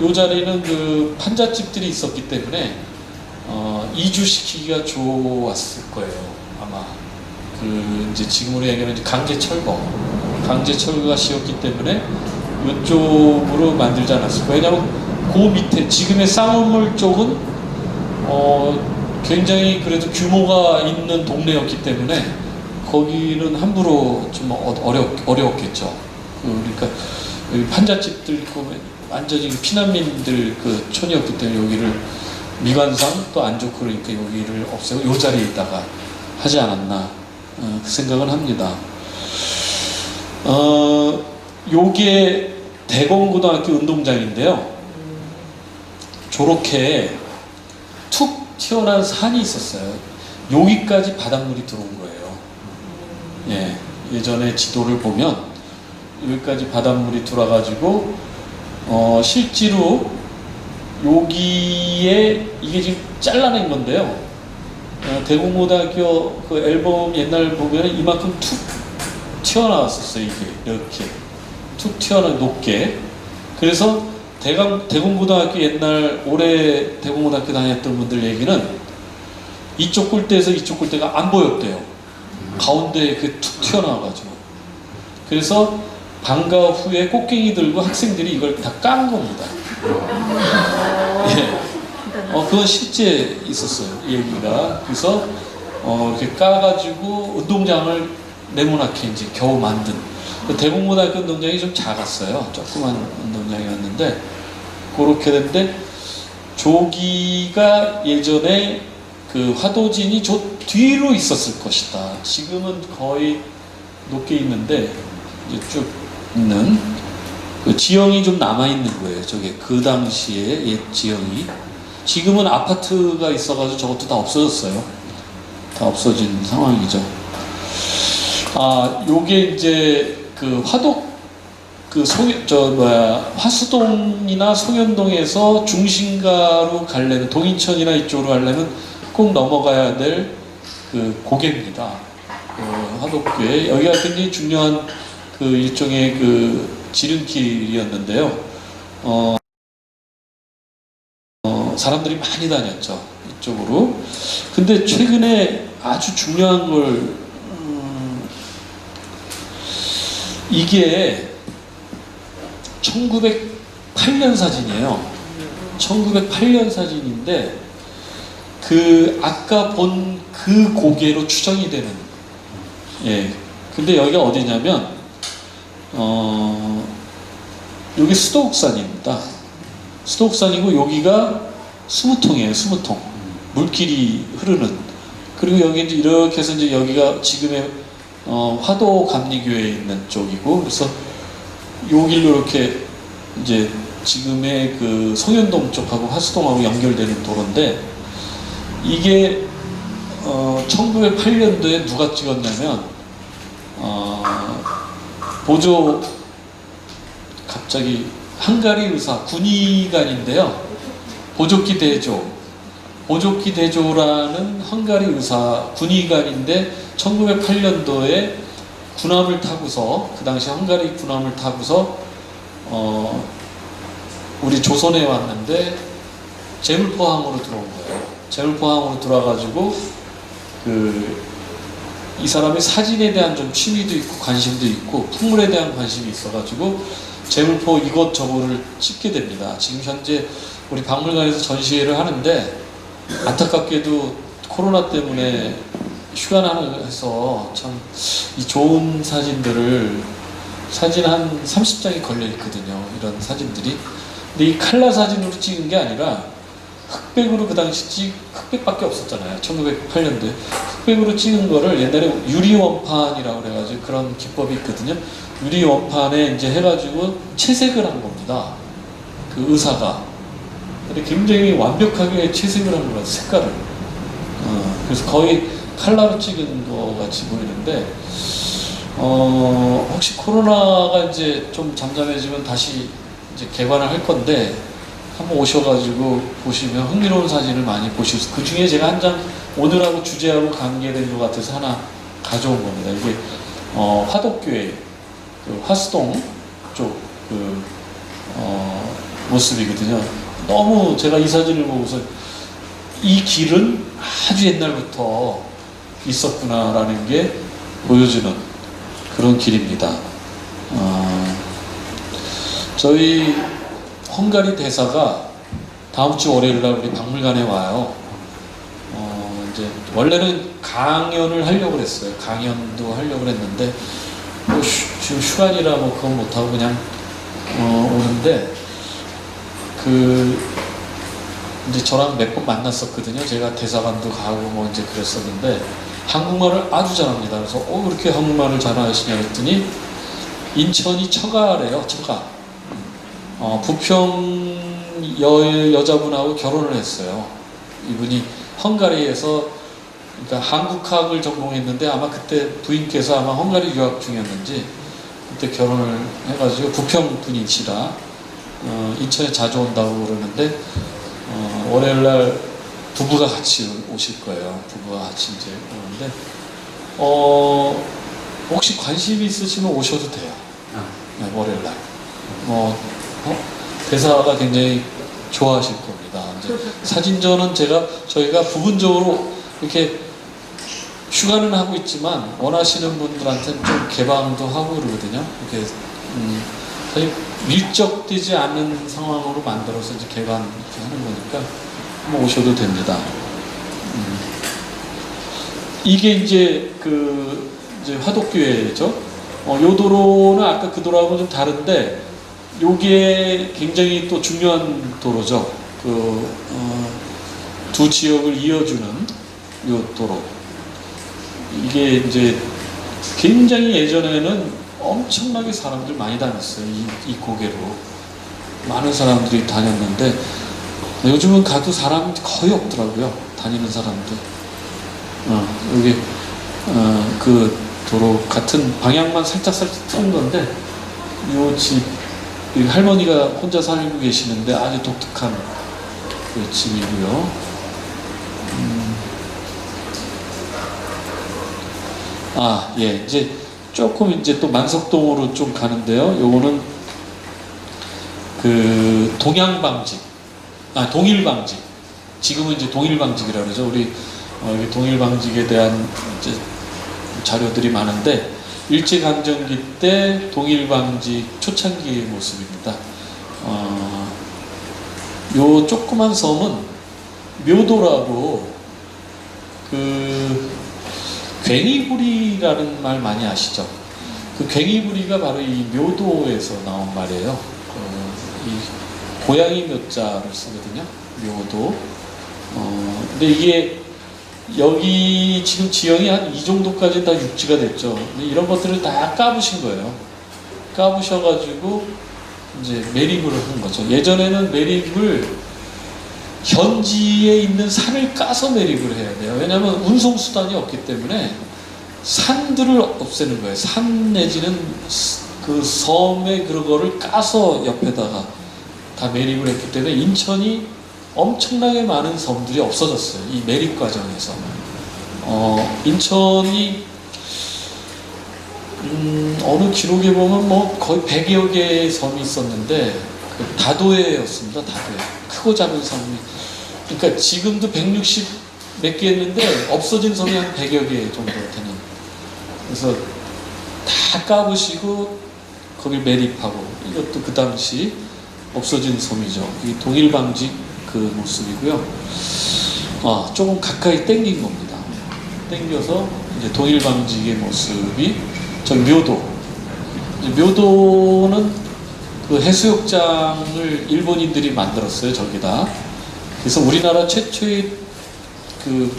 요 자리는 그 판잣집들이 있었기 때문에 이주시키기가 좋았을 거예요. 아마 이제 지금으로 얘기하면 강제철거가 씌웠기 때문에 이쪽으로 만들지 않았을까. 왜냐하면 그 밑에 지금의 쌍우물 쪽은 굉장히 그래도 규모가 있는 동네였기 때문에 거기는 함부로 좀 어려웠겠죠. 그러니까 여기 판잣집들 있고 완전히 피난민들 그 촌이었기 때문에 여기를 미관상 또 안 좋고 그러니까 여기를 없애고 요 자리에 있다가 하지 않았나 그 생각을 합니다. 요게 대공고등학교 운동장인데요. 저렇게 툭 튀어나온 산이 있었어요. 여기까지 바닷물이 들어온 거예요. 예, 예전에 지도를 보면 여기까지 바닷물이 들어와가지고 실제로 여기에 이게 지금 잘라낸 건데요. 대공고등학교 그 앨범 옛날 보면 이만큼 툭 튀어나왔었어요. 이게 이렇게 툭 튀어나온 높게. 그래서 대공고등학교 옛날 올해 대공고등학교 다녔던 분들 얘기는 이쪽 꿀대에서 이쪽 꿀대가 안 보였대요. 가운데 그 툭 튀어나와가지고. 그래서 방과 후에 꽃갱이 들고 학생들이 이걸 다 깐 겁니다. 예. 그건 실제 있었어요. 이 얘기가. 그래서 이렇게 까가지고 운동장을 네모나게 이제 겨우 만든. 대공고등학교 운동장이 좀 작았어요. 조그만 운동장이었는데 그렇게 됐는데 저기가 예전에 그 화도진이 저 뒤로 있었을 것이다. 지금은 거의 높게 있는데 이제 쭉 있는 그 지형이 좀 남아 있는 거예요. 저게 그 당시에 옛 지형이. 지금은 아파트가 있어가지고 저것도 다 없어졌어요. 다 없어진 상황이죠. 요게 이제 그 화수동이나 송현동에서 중심가로 가려면 동인천이나 이쪽으로 가려면 꼭 넘어가야 될 그 고개입니다. 화덕교에 여기가 굉장히 중요한 그 일종의 그 지름길이었는데요. 사람들이 많이 다녔죠. 이쪽으로. 근데 최근에 아주 중요한 걸 이게 1908년 사진이에요. 1908년 사진인데 그 아까 본 그 고개로 추정이 되는. 예. 근데 여기가 어디냐면 여기 수도옥산입니다. 수도옥산이고 여기가 수무통이에요. 수무통. 물길이 흐르는, 그리고 여기 이제 이렇게 해서 이제 여기가 지금의 화도 감리교회에 있는 쪽이고, 그래서 요 길로 이렇게 이제 지금의 그 송현동 쪽하고 화수동하고 연결되는 도로인데, 이게 1908년도에 누가 찍었냐면 보조 갑자기 헝가리 의사 군의관인데요. 보조키 대조라는 헝가리 의사 군의관인데 1908년도에 군함을 타고서, 그 당시 헝가리 군함을 타고서 우리 조선에 왔는데 제물포항으로 들어온 거예요. 제물포항으로 들어와가지고 이 사람이 사진에 대한 좀 취미도 있고 관심도 있고 풍물에 대한 관심이 있어가지고 제물포 이것저것을 찍게 됩니다. 지금 현재 우리 박물관에서 전시회를 하는데, 안타깝게도 코로나 때문에 휴관해서 참 이 좋은 사진들을, 사진 한 30장이 걸려 있거든요. 이런 사진들이. 근데 이 칼라 사진으로 찍은 게 아니라 흑백으로, 그 당시 흑백밖에 없었잖아요. 1908년도에 흑백으로 찍은 거를 옛날에 유리원판이라고 그래가지고 그런 기법이 있거든요. 유리원판에 이제 해가지고 채색을 한 겁니다. 그 의사가. 근데 굉장히 완벽하게 채색을 한 거라서 색깔을. 그래서 거의 칼라로 찍은 거 같이 보이는데, 혹시 코로나가 이제 좀 잠잠해지면 다시 이제 개관을 할 건데, 한번 오셔가지고 보시면 흥미로운 사진을 많이 보실 수, 그 중에 제가 한 장 오늘하고 주제하고 관계된 것 같아서 하나 가져온 겁니다. 이게 화덕교회 그 화수동 쪽 모습이거든요. 너무 제가 이 사진을 보고서 이 길은 아주 옛날부터 있었구나라는 게 보여주는 그런 길입니다. 저희 헝가리 대사가 다음 주 월요일 날 우리 박물관에 와요. 이제 원래는 강연을 하려고 그랬어요. 강연도 하려고 그랬는데 뭐 지금 휴관이라 뭐 그건 못하고 그냥 오는데, 이제 저랑 몇 번 만났었거든요. 제가 대사관도 가고 뭐 이제 그랬었는데 한국말을 아주 잘합니다. 그래서 그렇게 한국말을 잘하시냐 했더니 인천이 처가래요. 처가. 부평 여자분하고 결혼을 했어요. 이분이 헝가리에서, 그러니까 한국학을 전공했는데 아마 그때 부인께서 아마 헝가리 유학 중이었는지 그때 결혼을 해가지고 부평 분이시라 인천에 자주 온다고 그러는데, 월요일날 부부가 같이 오실 거예요. 부부가 같이 이제 오는데, 혹시 관심 있으시면 오셔도 돼요. 네, 월요일날. 대사가 굉장히 좋아하실 겁니다. 이제 사진전은 저희가 부분적으로 이렇게 휴가는 하고 있지만 원하시는 분들한테는 좀 개방도 하고 그러거든요. 이렇게 사실 밀접되지 않은 상황으로 만들어서 이제 개방 하는 거니까 한번 오셔도 됩니다. 이게 이제 이제 화덕교회죠. 요 도로는 아까 그 도로하고 좀 다른데, 요게 굉장히 또 중요한 도로죠. 두 지역을 이어주는 요 도로. 이게 이제 굉장히 예전에는 엄청나게 사람들 많이 다녔어요. 이 고개로 많은 사람들이 다녔는데, 요즘은 가도 사람 거의 없더라고요. 다니는 사람들. 여기 그 도로 같은 방향만 살짝 틀은 건데, 요 집 할머니가 혼자 살고 계시는데 아주 독특한 그 집이고요. 예, 이제 조금 이제 또 만석동으로 좀 가는데요. 요거는 그 동양방직, 동일방직. 지금은 이제 동일방직이라고 그러죠. 우리 동일방직에 대한 이제 자료들이 많은데, 일제강점기 때 동일방직 초창기의 모습입니다. 요 조그만 섬은 묘도라고, 괭이부리라는 말 많이 아시죠? 그 괭이부리가 바로 이 묘도에서 나온 말이에요. 이 고양이 묘자를 쓰거든요. 묘도. 근데 이게 여기 지금 지형이 한 이 정도까지 다 육지가 됐죠. 근데 이런 것들을 다 까부신 거예요. 까부셔가지고 이제 매립을 한 거죠. 예전에는 매립을 현지에 있는 산을 까서 매립을 해야 돼요. 왜냐하면 운송 수단이 없기 때문에 산들을 없애는 거예요. 산 내지는 그 섬의 그런 거를 까서 옆에다가 다 매립을 했기 때문에 인천이 엄청나게 많은 섬들이 없어졌어요. 이 매립 과정에서. 인천이 어느 기록에 보면 뭐 거의 100여 개의 섬이 있었는데 그 다도해였습니다. 다도해. 크고 작은 섬이. 그러니까 지금도 160 몇 개 했는데 없어진 섬이 한 100여 개 정도 되는. 그래서 다 까부시고 거길 매립하고 이것도 그 당시 없어진 섬이죠. 이 동일방직 그 모습이고요. 조금 가까이 당긴 겁니다. 당겨서 이제 동일방직의 모습이 저 묘도. 묘도는 그 해수욕장을 일본인들이 만들었어요. 저기다. 그래서 우리나라 최초의 그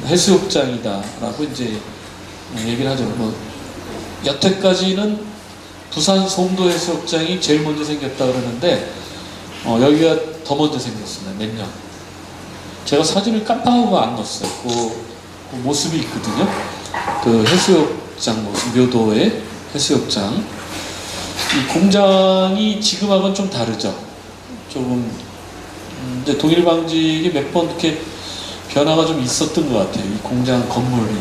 해수욕장이다라고 이제 얘기를 하죠. 뭐 여태까지는 부산 송도 해수욕장이 제일 먼저 생겼다 그러는데 여기가 더 먼저 생겼습니다. 몇 년. 제가 사진을 깜빡하고 안 넣었어요. 그 모습이 있거든요. 그 해수욕장 모습, 묘도의 해수욕장. 이 공장이 지금하고는 좀 다르죠. 조금 근데 동일방직이 몇 번 이렇게 변화가 좀 있었던 것 같아요. 이 공장 건물이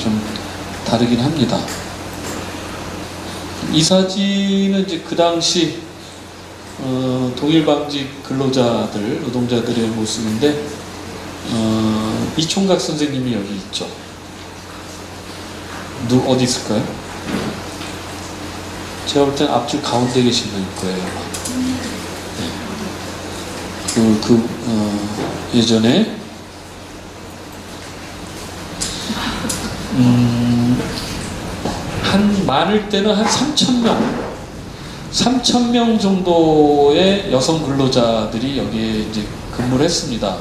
좀 다르긴 합니다. 이 사진은 이제 그 당시 동일방직 근로자들, 노동자들의 모습인데 이총각 선생님이 여기 있죠. 어디 있을까요? 제가 볼 땐 앞줄 가운데 계신 분일 거예요. 네. 예전에 많을 때는 한 3,000명 정도의 여성 근로자들이 여기에 이제 근무를 했습니다.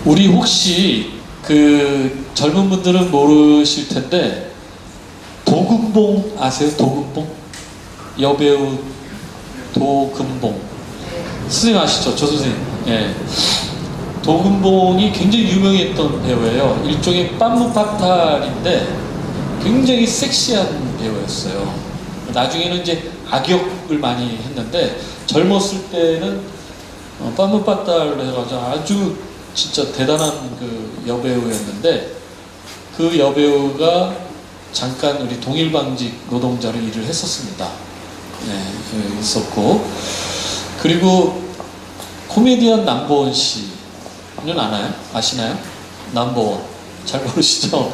우리 혹시 그 젊은 분들은 모르실 텐데 도금봉 아세요? 도금봉? 여배우 도금봉. 선생님 아시죠? 조 선생님. 예. 도금봉이 굉장히 유명했던 배우예요. 일종의 빰무파탈인데 굉장히 섹시한 배우였어요. 나중에는 이제 악역을 많이 했는데 젊었을 때는 빰무파탈을 해가지고 아주 진짜 대단한 그 여배우였는데 그 여배우가 잠깐 우리 동일방직 노동자로 일을 했었습니다. 네, 있었고 그리고 코미디언 남보원 씨는 아나요? 아시나요? 남보원 잘 모르시죠?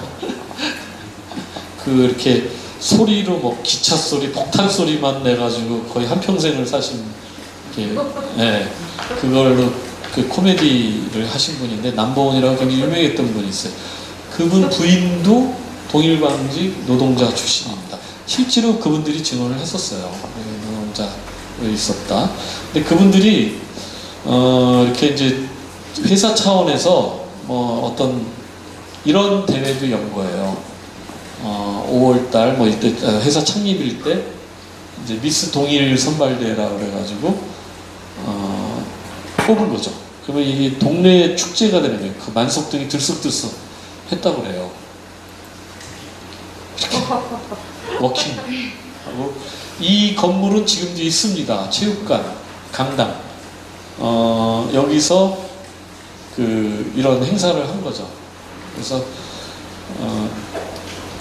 그 이렇게 소리로 뭐 기차 소리, 폭탄 소리만 내가지고 거의 한 평생을 사신 네, 그걸로 그 코미디를 하신 분인데 남보원이라고 굉장히 유명했던 분이 있어요. 그분 부인도 동일방직 노동자 출신입니다. 실제로 그분들이 증언을 했었어요. 노동자로 있었다. 근데 그분들이 이렇게 이제 회사 차원에서 뭐 어떤 이런 대회도 연 거예요. 5월달 뭐 이때 회사 창립일 때 이제 미스 동일 선발대회라 그래가지고 뽑은 거죠. 그러면 이게 동네 축제가 되는 거예요. 그 만석등이 들썩들썩 했다고 그래요. 워킹하고 이 건물은 지금도 있습니다. 체육관, 강당. 여기서 그 이런 행사를 한 거죠. 그래서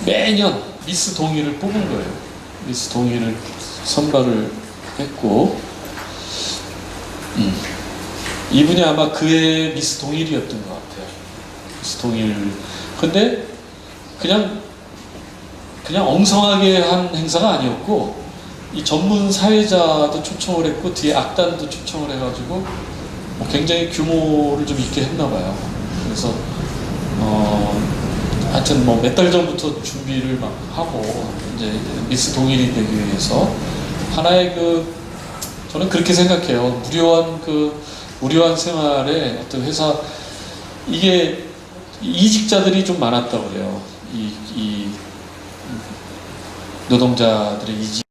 매년 미스 동일을 뽑은 거예요. 미스 동일을 선발을 했고 이분이 아마 그의 미스 동일이었던 것 같아요. 미스 동일. 근데 그냥 엉성하게 한 행사가 아니었고 이 전문 사회자도 초청을 했고 뒤에 악단도 초청을 해가지고 굉장히 규모를 좀 있게 했나 봐요. 그래서 하여튼 뭐 몇 달 전부터 준비를 막 하고 이제 미스 동일이 되기 위해서 하나의 저는 그렇게 생각해요. 무료한 그 무료한 생활에 어떤 회사 이게 이직자들이 좀 많았다고 그래요. 이 노동자들의 이직